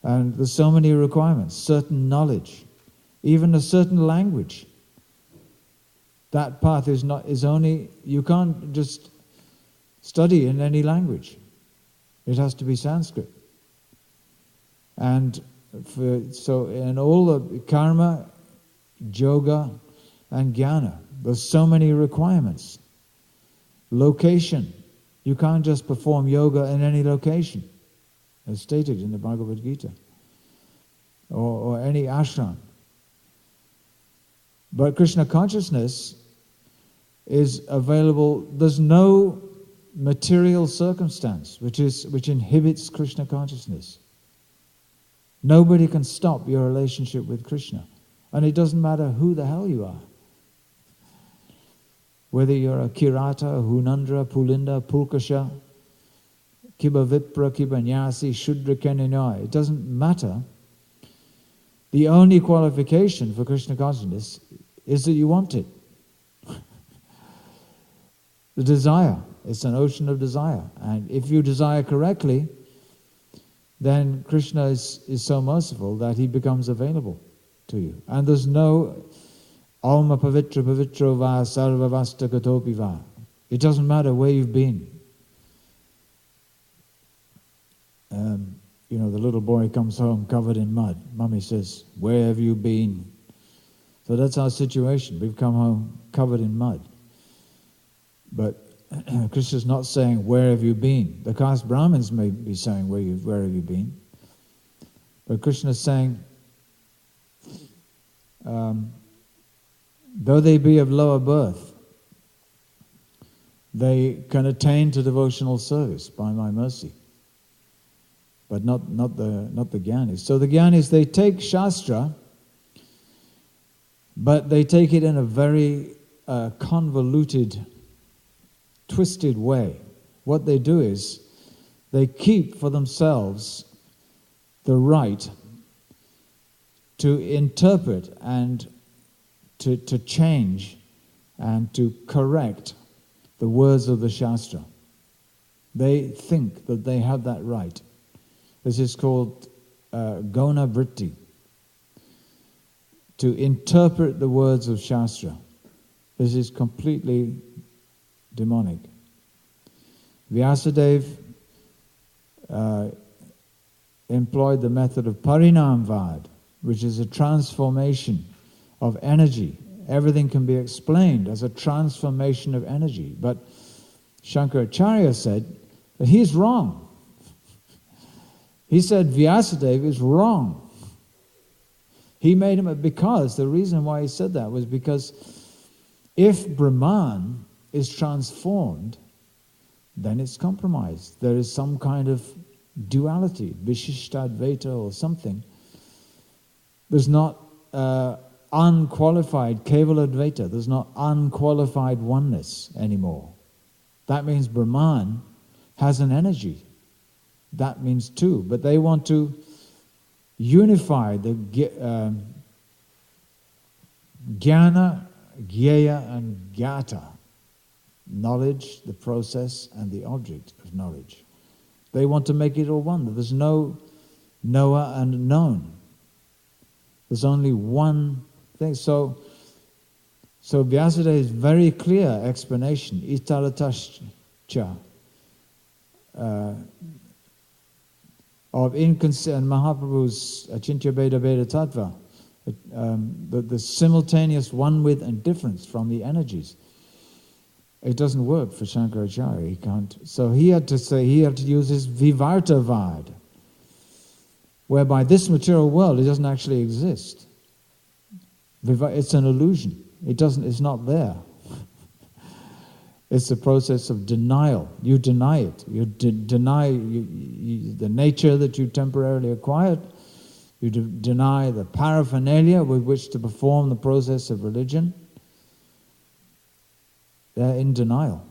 And there's so many requirements, certain knowledge, even a certain language. That path is only, you can't just study in any language. It has to be Sanskrit. And so in all the karma, yoga, and jnana, there's so many requirements. Location. You can't just perform yoga in any location, as stated in the Bhagavad Gita, or any ashram. But Krishna consciousness is available. There's no material circumstance which inhibits Krishna consciousness. Nobody can stop your relationship with Krishna. And it doesn't matter who the hell you are. Whether you're a Kirata, Hunandra, Pulinda, Pulkasha, Kiba Vipra, Kiba Nyasi, Shudra Keninoy, it doesn't matter. The only qualification for Krishna consciousness is that you want it. The desire. It's an ocean of desire. And if you desire correctly, then Krishna is so merciful that he becomes available to you. And there's no Alma Pavitra Pavitro Va Sarva Vasta Katopi Va. It doesn't matter where you've been. The little boy comes home covered in mud. Mummy says, "Where have you been?" So that's our situation. We've come home covered in mud. But Krishna's not saying, "Where have you been?" The caste Brahmins may be saying, where have you been? But Krishna's saying, though they be of lower birth, they can attain to devotional service by my mercy. But not the Jnanis. So the Jnanis, they take Shastra, but they take it in a very convoluted, twisted way. What they do is they keep for themselves the right to interpret and to change and to correct the words of the Shastra. They think that they have that right. This is called Gona Vritti, to interpret the words of Shastra. This is completely demonic. Vyasadeva employed the method of Parinamvad, which is a transformation of energy. Everything can be explained as a transformation of energy. But Shankaracharya said that he's wrong. He said Vyasadeva is wrong. He made him, because the reason why he said that was because if Brahman is transformed, then it's compromised. There is some kind of duality, Vishishtadvaita or something. There's not unqualified Kevaladvaita. There's not unqualified oneness anymore. That means Brahman has an energy. That means two. But they want to unify the Jnana, Gyeya and Gyata. Knowledge, the process, and the object of knowledge. They want to make it all one. There's no knower and known. There's only one thing. So Vyasadeva's very clear explanation, Itaratascha, of inconsistent Mahaprabhu's Achintya Veda Veda Tattva, the simultaneous one with and difference from the energies. It doesn't work for Shankaracharya. He can't. So he had to use his Vivartavad, whereby this material world, it doesn't actually exist. It's an illusion. It's not there. It's a process of denial. You deny it. You deny the nature that you temporarily acquired. You deny the paraphernalia with which to perform the process of religion. They're in denial.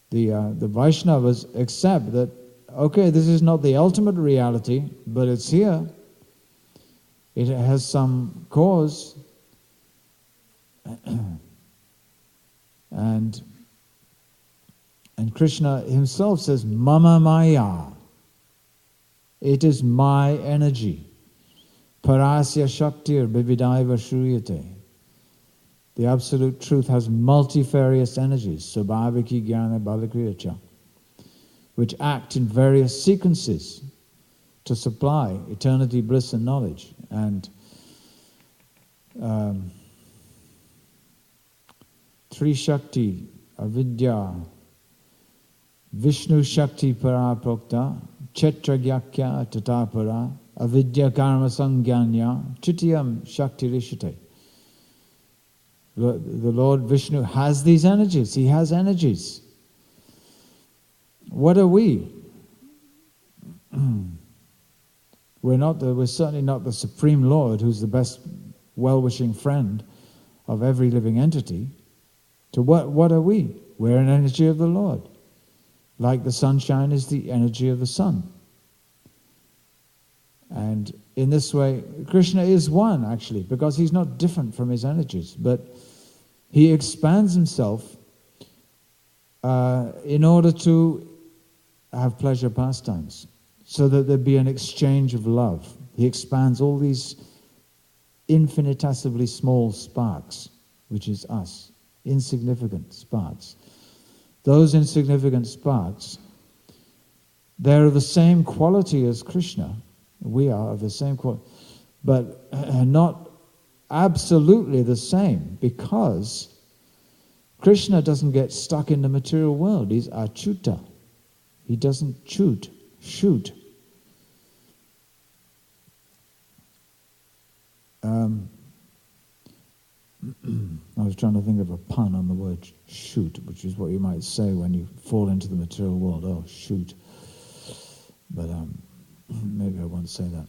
The Vaishnavas accept that, okay, this is not the ultimate reality, but it's here. It has some cause. And Krishna himself says, Mama Maya. It is my energy. Parasya Shaktir Bividaiva Shruyate. The Absolute Truth has multifarious energies, Sabhaviki Jnana Balakriyacha, which act in various sequences to supply eternity, bliss and knowledge. And Tri Shakti, Avidya, Vishnu Shakti Paraprokta, Chetra Gyakya Tatapara, Avidya Karma Sangyanya, Chitiyam Shakti Rishite. The Lord Vishnu has these energies. He has energies. What are we? We're certainly not the Supreme Lord, who's the best well-wishing friend of every living entity. So what are we? We're an energy of the Lord. Like the sunshine is the energy of the sun. And in this way, Krishna is one, actually, because he's not different from his energies, but he expands himself in order to have pleasure pastimes, so that there be an exchange of love. He expands all these infinitesimally small sparks, which is us, insignificant sparks. Those insignificant sparks, they're of the same quality as Krishna. We are of the same quality, but not absolutely the same, because Krishna doesn't get stuck in the material world. He's achyuta. He doesn't shoot. I was trying to think of a pun on the word shoot, which is what you might say when you fall into the material world. Oh, shoot. But maybe I won't say that.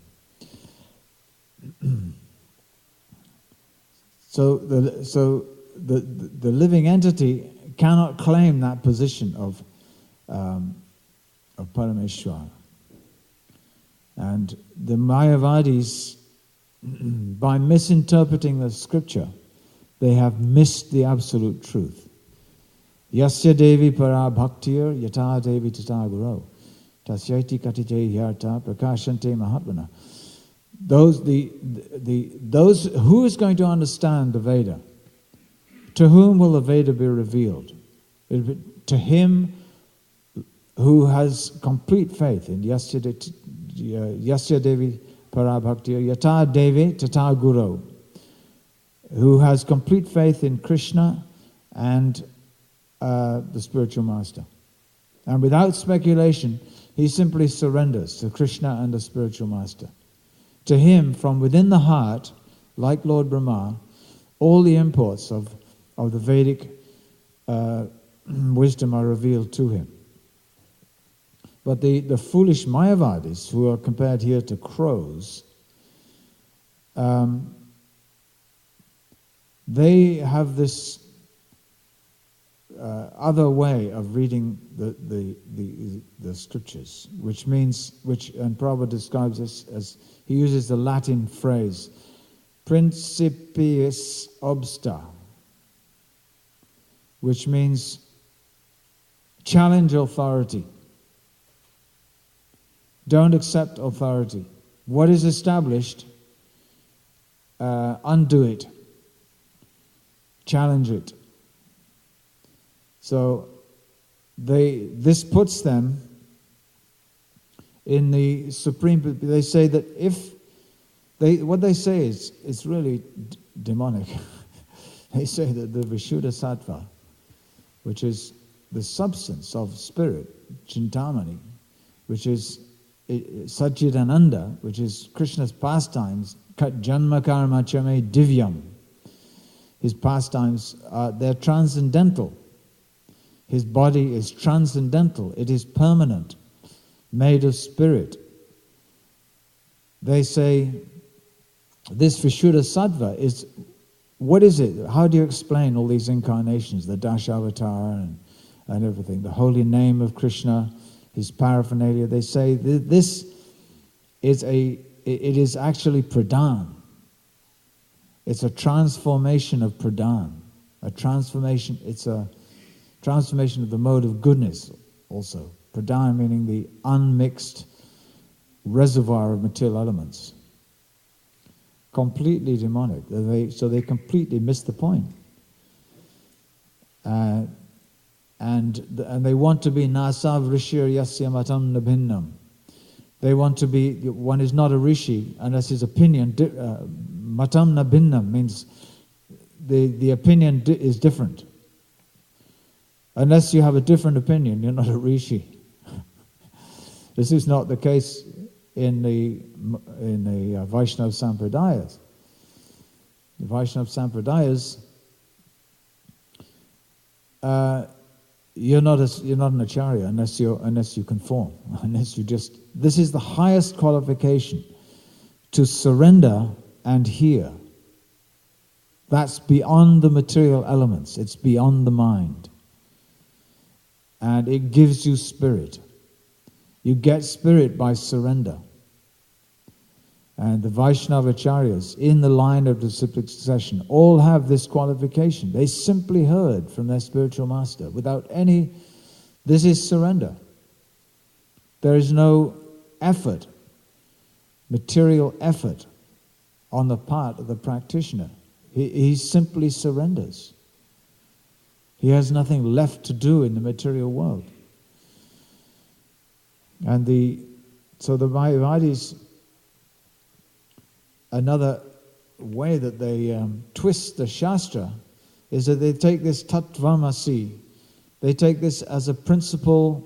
So the living entity cannot claim that position of Parameshwara. And the Mayavadis, by misinterpreting the scripture, they have missed the absolute truth. Yasya Devi para bhaktir yata Devi tata guru tasyaiti katite hyarta prakashante mahatmana. Those who is going to understand the Veda? To whom will the Veda be revealed? To him who has complete faith in Yasya Devi para bhaktir yata Devi tata guru, who has complete faith in Krishna and the spiritual master. And without speculation, he simply surrenders to Krishna and the spiritual master. To him, from within the heart, like Lord Brahma, all the imports of the Vedic wisdom are revealed to him. But the foolish Mayavadis, who are compared here to crows, they have this other way of reading the scriptures, and Prabhupada describes this as, he uses the Latin phrase, principiis obsta, which means challenge authority. Don't accept authority. What is established, undo it. Challenge it. So this puts them in the supreme. They say that what they say is really demonic. They say that the Vishuddha Sattva, which is the substance of spirit, Chintamani, which is Satchidananda, which is Krishna's pastimes, Janma Karma Chame Divyam. His pastimes, they're transcendental. His body is transcendental. It is permanent, made of spirit. They say this Vishuddha Sattva is, what is it? How do you explain all these incarnations, the Dashavataar and everything, the holy name of Krishna, his paraphernalia? They say this is it is actually pradhan. It's a transformation of pradhan. It's a transformation of the mode of goodness also. Pradhan meaning the unmixed reservoir of material elements. Completely demonic. So they completely miss the point. And they want to be nasav rishir yasya matam nabhinnam. They want to be, one is not a rishi unless his opinion, matam nabhinnam means the opinion is different. Unless you have a different opinion, you're not a rishi. This is not the case in the Vaishnava Sampradayas. The Vaishnava Sampradayas, you're not an acharya unless you conform, this is the highest qualification, to surrender and hear. That's beyond the material elements. It's beyond the mind. And it gives you spirit. You get spirit by surrender. And the Vaishnava Acharyas in the line of disciplic succession all have this qualification. They simply heard from their spiritual master without any, this is surrender. There is no effort, material effort on the part of the practitioner. He simply surrenders. He has nothing left to do in the material world. And so the Mayavadis, another way that they twist the Shastra is that they take this Tattvamasi, they take this as a principal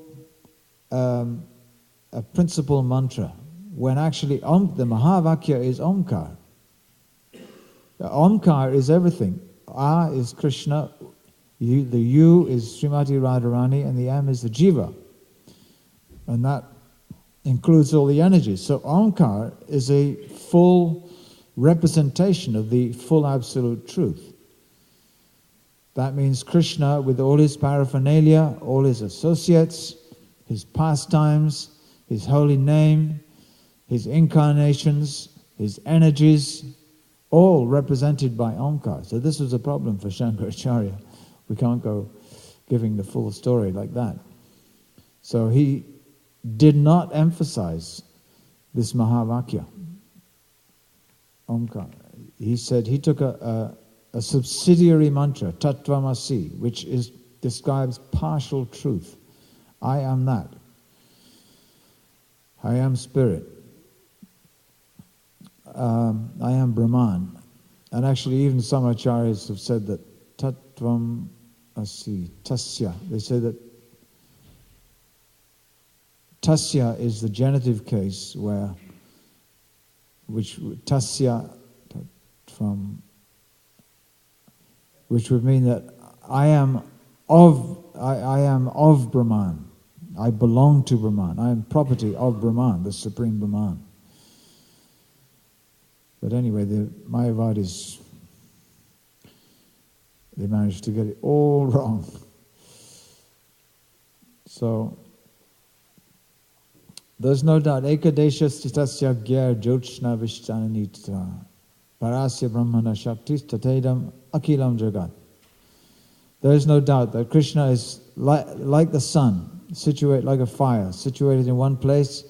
mantra, when actually the Mahavakya is Omkar. The Omkar is everything. A is Krishna, the U is Srimati Radharani, and the M is the Jiva. And that includes all the energies. So Omkar is a full representation of the full absolute truth. That means Krishna with all his paraphernalia, all his associates, his pastimes, his holy name, his incarnations, his energies, all represented by Omkar. So this was a problem for Shankaracharya. We can't go giving the full story like that. So he did not emphasize this Mahavakya, Omkar. He said he took a subsidiary mantra, Tattvamasi, which describes partial truth. I am that. I am spirit. I am Brahman. And actually even some acharyas have said that Tattvam Asi, Tasya. They say that Tasya is the genitive case which Tasya, which would mean that I am of Brahman. I belong to Brahman. I am property of Brahman, the Supreme Brahman. But anyway, the Mayavadis, they managed to get it all wrong. So, there's no doubt, Ekadesha Stitasya Gyar Jyotsna Vishtananita Parasya Brahmana Shaktis Tatedam Akilam Jagat. There is no doubt that Krishna is like the sun, like a fire, situated in one place,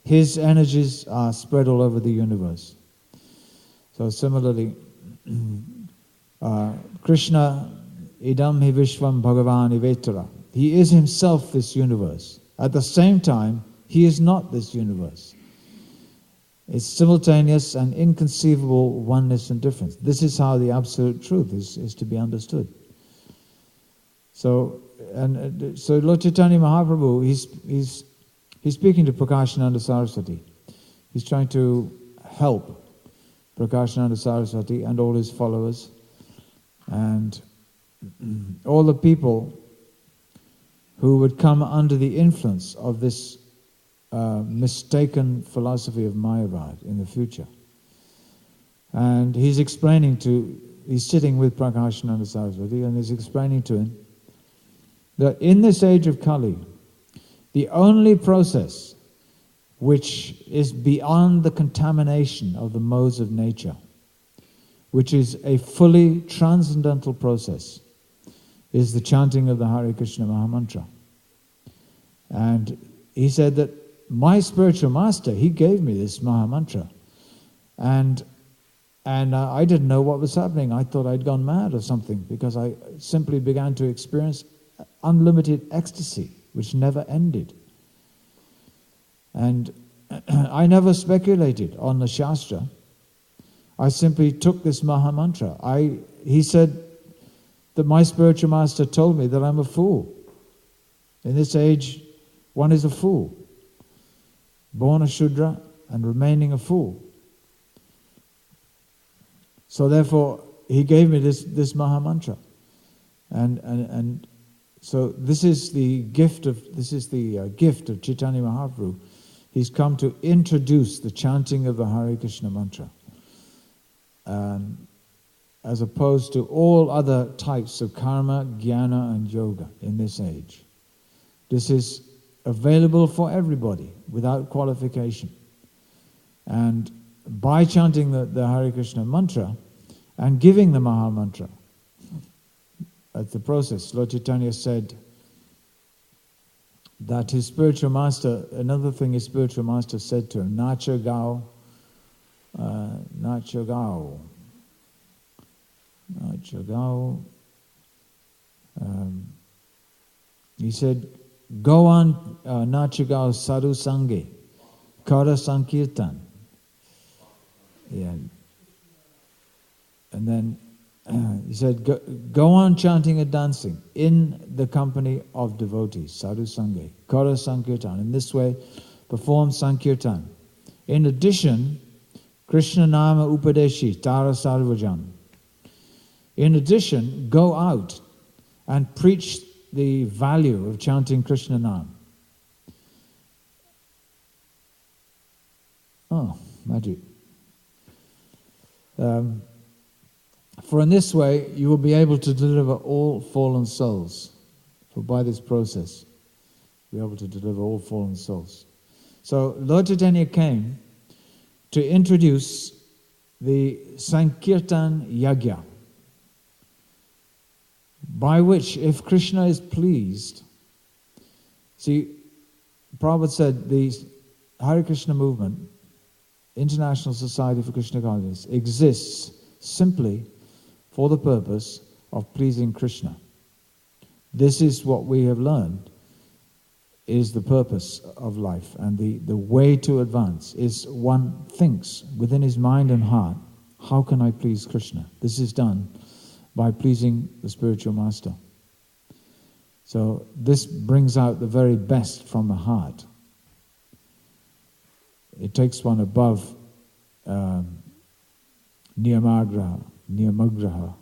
his energies are spread all over the universe. So similarly, Krishna, idam hi vishvam bhagavan ivetara. He is himself this universe. At the same time, he is not this universe. It's simultaneous and inconceivable oneness and difference. This is how the absolute truth is to be understood. So Lord Chaitanya Mahaprabhu, he's speaking to Prakashananda Saraswati. He's trying to help Prakashananda Saraswati and all his followers and all the people who would come under the influence of this mistaken philosophy of Mayavad in the future. And he's sitting with Prakashananda Saraswati and he's explaining to him that in this age of Kali, the only process which is beyond the contamination of the modes of nature, which is a fully transcendental process, is the chanting of the Hare Krishna Mahamantra. And he said that my spiritual master, he gave me this Mahamantra. And I didn't know what was happening. I thought I'd gone mad or something because I simply began to experience unlimited ecstasy, which never ended. And I never speculated on the Shastra. I simply took this Mahamantra. He said that my spiritual master told me that I'm a fool. In this age, one is a fool. Born a Shudra and remaining a fool. So therefore, he gave me this Mahamantra. And so this is the gift of Chaitanya Mahaprabhu. He's come to introduce the chanting of the Hare Krishna mantra, as opposed to all other types of karma, jnana, and yoga in this age. This is available for everybody without qualification. And by chanting the Hare Krishna mantra and giving the Maha mantra, at the process, Lord Chaitanya said that his spiritual master, another thing his spiritual master said to him, Nacha Gao, Nacha Gao, Nacha Gao. He said, go on Nacha Gao Sadhu Sange, Kara Sankirtan. Yeah. And then he said, go on chanting and dancing in the company of devotees, sadhu sange, kara sankirtan. In this way, perform sankirtan. In addition, Krishna nama upadeshi, tara sarvajan. In addition, go out and preach the value of chanting Krishna nam. Oh, magic. For in this way, you will be able to deliver all fallen souls. For by this process, you'll be able to deliver all fallen souls. So Lord Chaitanya came to introduce the Sankirtan Yagya, by which, if Krishna is pleased, see, Prabhupada said the Hare Krishna movement, International Society for Krishna Consciousness, exists simply for the purpose of pleasing Krishna. This is what we have learned is the purpose of life, and the way to advance is one thinks within his mind and heart, how can I please Krishna? This is done by pleasing the spiritual master. So this brings out the very best from the heart. It takes one above niyamagraha.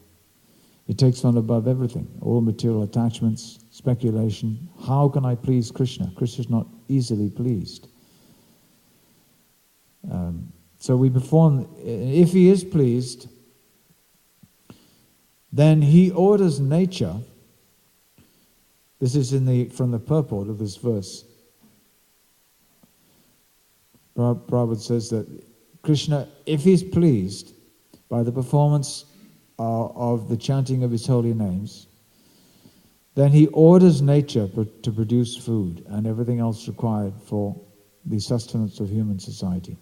It takes one above everything, all material attachments, speculation. How can I please Krishna? Krishna is not easily pleased. So we perform, if he is pleased, then he orders nature. This is from the purport of this verse. Prabhupada says that Krishna, if he's pleased by the performance of the chanting of his holy names, then he orders nature to produce food and everything else required for the sustenance of human society.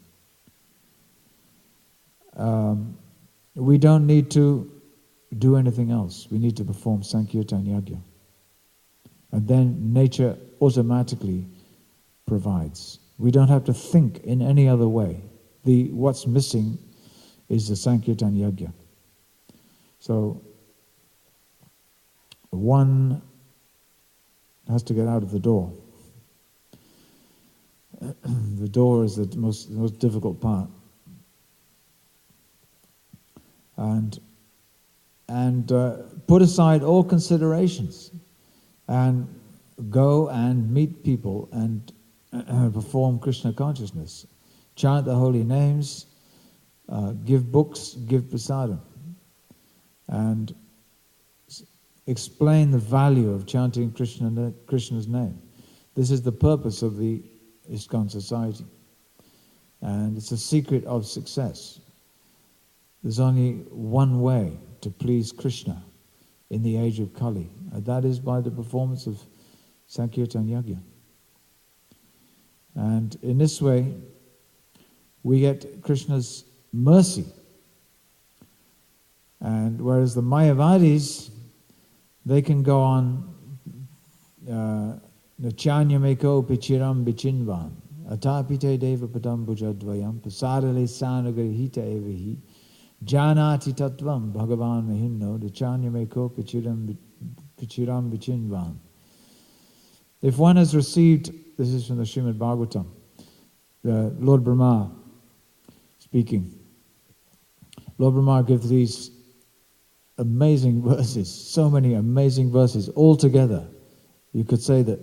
We don't need to do anything else. We need to perform Sankirtan Yajna. And then nature automatically provides. We don't have to think in any other way. What's missing is the Sankirtan Yajna. So one has to get out of the door. The door is the most difficult part. And put aside all considerations and go and meet people and perform Krishna consciousness. Chant the holy names, give books, give prasadam, and explain the value of chanting Krishna's name. This is the purpose of the ISKCON society, and it's a secret of success. There's only one way to please Krishna in the age of Kali, and that is by the performance of Sankirtan Yajna. And in this way, we get Krishna's mercy. And whereas the Mayavadis, they can go on Nachanyameko Pichiram Bichinvan Atapite Deva Padam Bujadvayam Pasadale Sanagarhita Evahi Janati Tatvam Bhagavan Mahimno Nachanyameko Pichiram Bichinvan. If one has received, this is from the Srimad Bhagavatam, Lord Brahma speaking. Lord Brahma gives these amazing verses, so many amazing verses all together. You could say that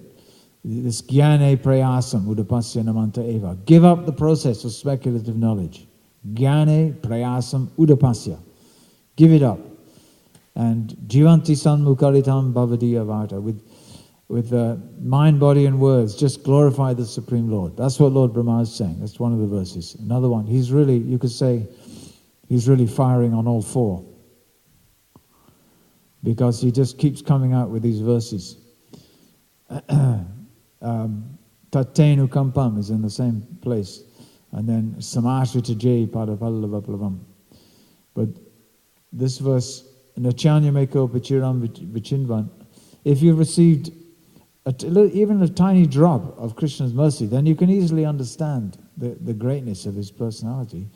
this Jnane Prayasam Udapasya Namanta Eva. Give up the process of speculative knowledge. Jnane Prayasam Udapasya. Give it up. And Jivanti Sanmukaritam Bhavadiya Varta. With mind, body and words, just glorify the Supreme Lord. That's what Lord Brahma is saying. That's one of the verses. Another one, he's really, you could say, he's really firing on all four. Because he just keeps coming out with these verses. Tattenu Kampam is in the same place. And then Samashrita Jai Padapallavaplavam. But this verse, Nachanyameko Pichiram Vichinvan, if you've received even a tiny drop of Krishna's mercy, then you can easily understand the greatness of his personality.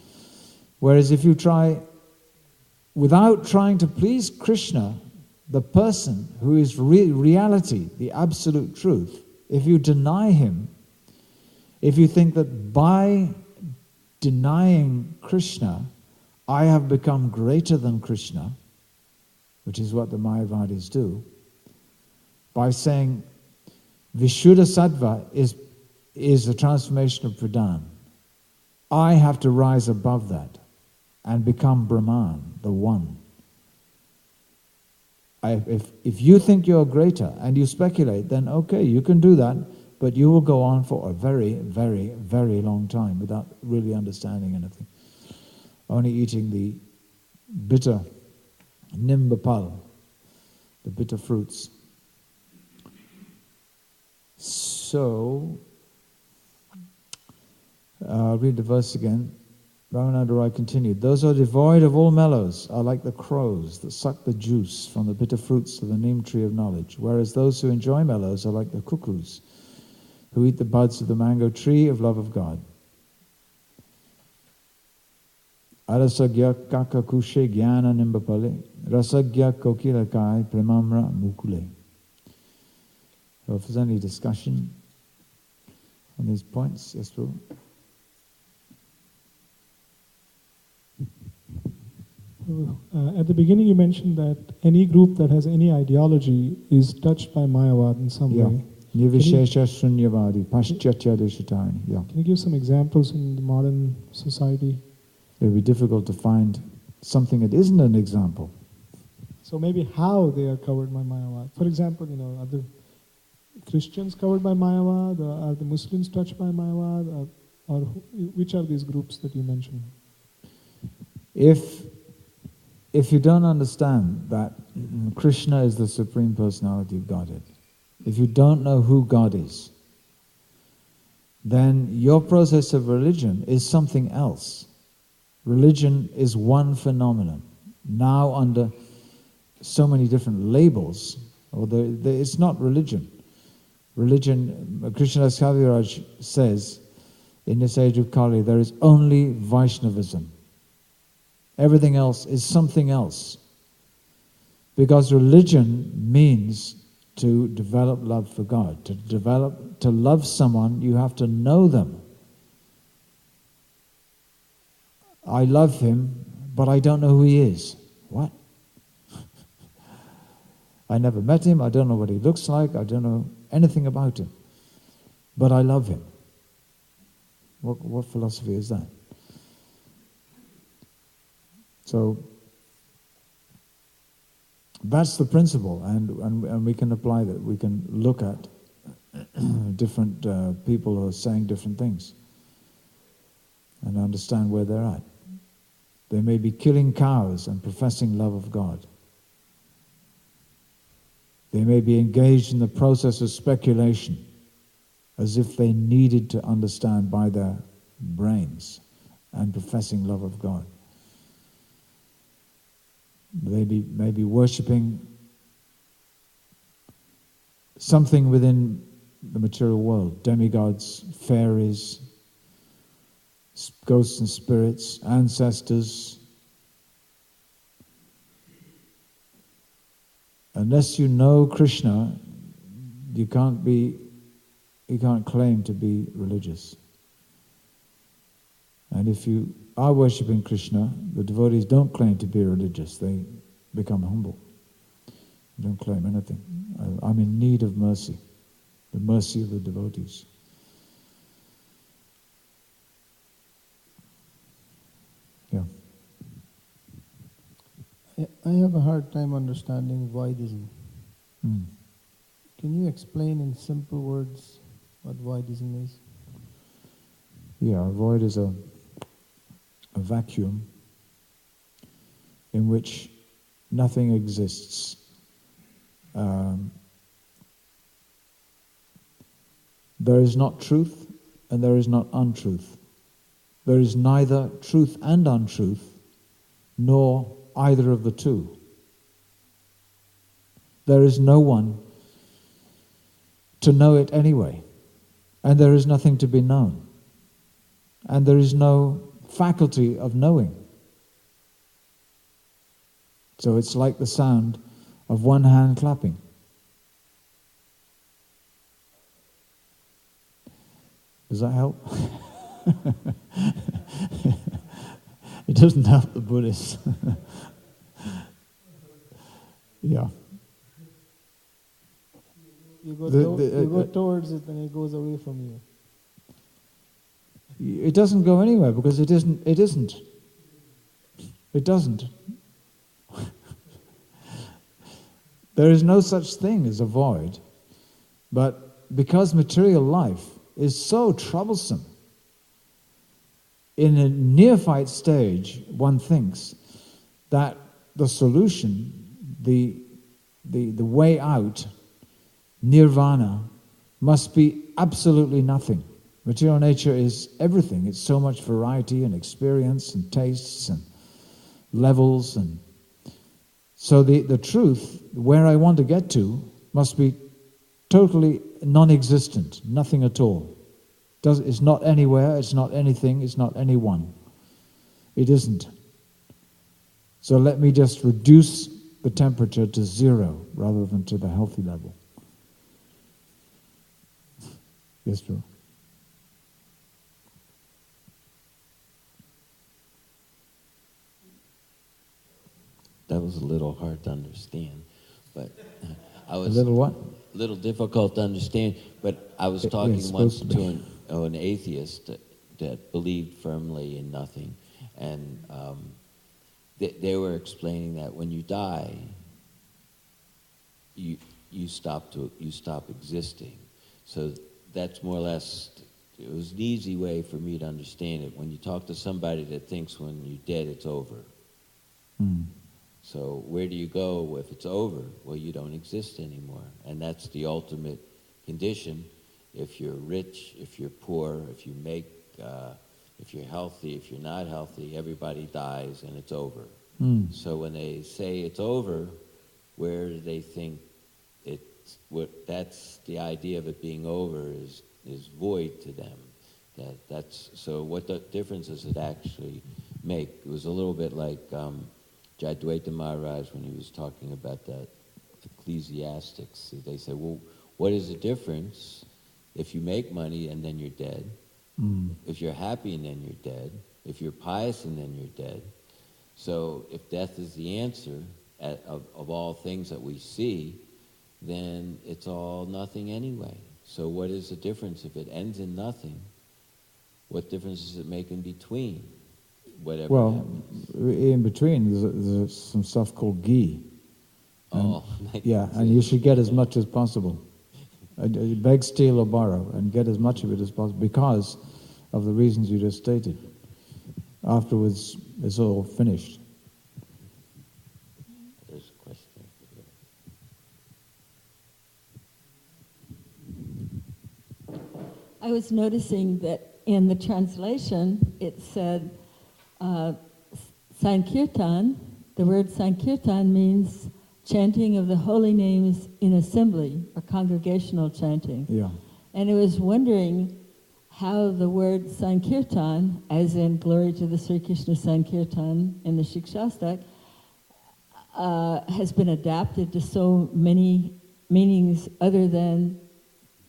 Whereas if you try, without trying to please Krishna, the person who is reality, the absolute truth, if you deny him, if you think that by denying Krishna, I have become greater than Krishna, which is what the Mayavadis do, by saying Vishuddha Sattva is the transformation of Pradhan. I have to rise above that and become Brahman, the one. If you think you're greater and you speculate, then okay, you can do that, but you will go on for a very, very, very long time without really understanding anything. Only eating the bitter nimbapal, the bitter fruits. So, I'll read the verse again. Ramananda Roy continued, those who are devoid of all mellows are like the crows that suck the juice from the bitter fruits of the neem tree of knowledge, whereas those who enjoy mellows are like the cuckoos who eat the buds of the mango tree of love of God. Arasagya kakakushe jnana nimbapale, rasagya kokilakai premamra mukule. So if there's any discussion on these points, yes, Prabhu. At the beginning you mentioned that any group that has any ideology is touched by Mayavad in some way. Nivishesha Shunyavadi, Paschatya Deshatani. Yeah. Can you give some examples in the modern society? It would be difficult to find something that isn't an example. So maybe how they are covered by Mayavad. For example, are the Christians covered by Mayavad? Are the Muslims touched by Mayavad? Or which are these groups that you mentioned? If you don't understand that Krishna is the Supreme Personality of Godhead, if you don't know who God is, then your process of religion is something else. Religion is one phenomenon, now under so many different labels. It's not religion. Religion, Krishna Kaviraj says, in this age of Kali, there is only Vaishnavism. Everything else is something else. Because religion means to develop love for God. To love someone, you have to know them. I love him, but I don't know who he is. What? I never met him, I don't know what he looks like, I don't know anything about him. But I love him. What philosophy is that? So, that's the principle, and we can apply that. We can look at different people who are saying different things and understand where they're at. They may be killing cows and professing love of God. They may be engaged in the process of speculation as if they needed to understand by their brains and professing love of God. They may be worshipping something within the material world, demigods, fairies, ghosts and spirits, ancestors. Unless you know Krishna, you can't claim to be religious. And if you are worshipping Krishna, the devotees don't claim to be religious, they become humble. They don't claim anything. I'm in need of mercy, the mercy of the devotees. Yeah. I have a hard time understanding Vaidism. Can you explain in simple words what Vaidism is? Yeah, a void is a vacuum in which nothing exists. There is not truth and there is not untruth. There is neither truth and untruth, nor either of the two. There is no one to know it anyway, and there is nothing to be known, and there is no faculty of knowing. So it's like the sound of one hand clapping. Does that help? It doesn't help the Buddhists. Yeah. You go towards it and it goes away from you. It doesn't go anywhere because it isn't. It doesn't. There is no such thing as a void. But because material life is so troublesome, in a neophyte stage, one thinks that the solution, the way out, nirvana, must be absolutely nothing. Material nature is everything. It's so much variety and experience and tastes and levels. And so the truth, where I want to get to, must be totally non-existent, nothing at all. It's not anywhere, it's not anything, it's not anyone. It isn't. So let me just reduce the temperature to zero rather than to the healthy level. Yes, Drew. That was a little hard to understand, but I was a little what? A little difficult to understand. But I was talking once to an atheist that believed firmly in nothing, and they were explaining that when you die, you stop existing. So that's more or less. It was an easy way for me to understand it. When you talk to somebody that thinks when you're dead it's over. So where do you go if it's over? Well, you don't exist anymore. And that's the ultimate condition. if you're rich, if you're poor, if you make, if you're healthy, if you're not healthy, everybody dies and it's over. So when they say it's over, where do they think it's, that's the idea of it being over is void to them. That's so what the difference does it actually make? It was a little bit like Jadwaita Maharaj when he was talking about that ecclesiastics. They say, well, what is the difference if you make money and then you're dead? If you're happy and then you're dead? If you're pious and then you're dead? So if death is the answer of all things that we see, then it's all nothing anyway. So what is the difference if it ends in nothing? What difference does it make in between? Whatever happens. In between, there's some stuff called ghee. Yeah, and you should get as much as possible. Beg, steal, or borrow, and get as much of it as possible because of the reasons you just stated. Afterwards, it's all finished. There's a question. I was noticing that in the translation, it said Sankirtan. The word Sankirtan means chanting of the holy names in assembly, or congregational chanting. Yeah. And I was wondering how the word Sankirtan, as in glory to the Sri Krishna Sankirtan in the Shikshastak, has been adapted to so many meanings other than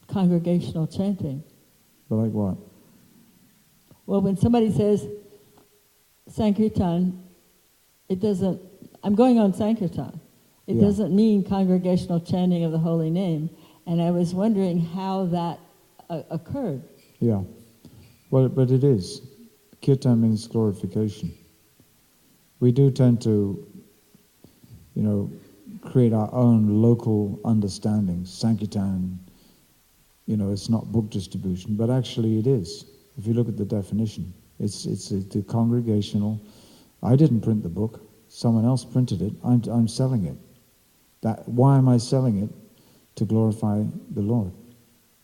congregational chanting. But like what? Well, when somebody says Sankirtan, it doesn't, I'm going on Sankirtan. It doesn't mean congregational chanting of the holy name. And I was wondering how that occurred. Yeah. Well, but it is. Kirtan means glorification. We do tend to, create our own local understandings. Sankirtan, it's not book distribution, but actually it is. If you look at the definition, it's the congregational. I didn't print the book. Someone else printed it. I'm selling it. Why am I selling it? To glorify the Lord.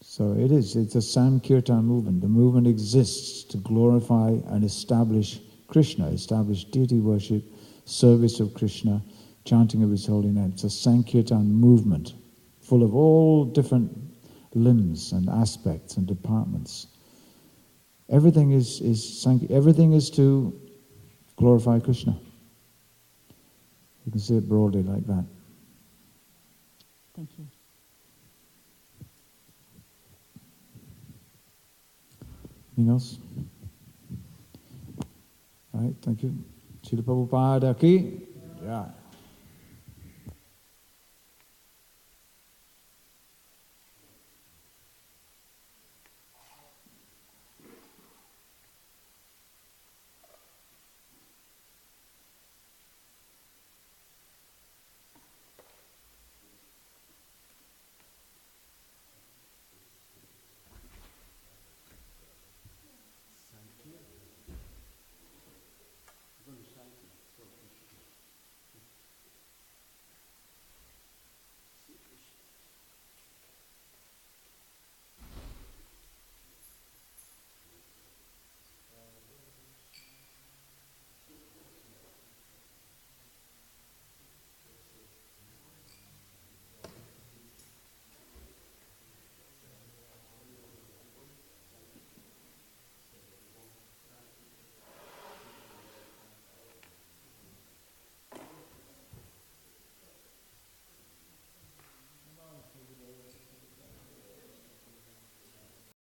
So it is. It's a Sankirtan movement. The movement exists to glorify and establish Krishna, establish deity worship, service of Krishna, chanting of His holy name. It's a Sankirtan movement full of all different limbs and aspects and departments. Everything everything is to glorify Krishna. You can see it broadly like that. Thank you. Anything else? All right, thank you. Srila Prabhupada ki jai.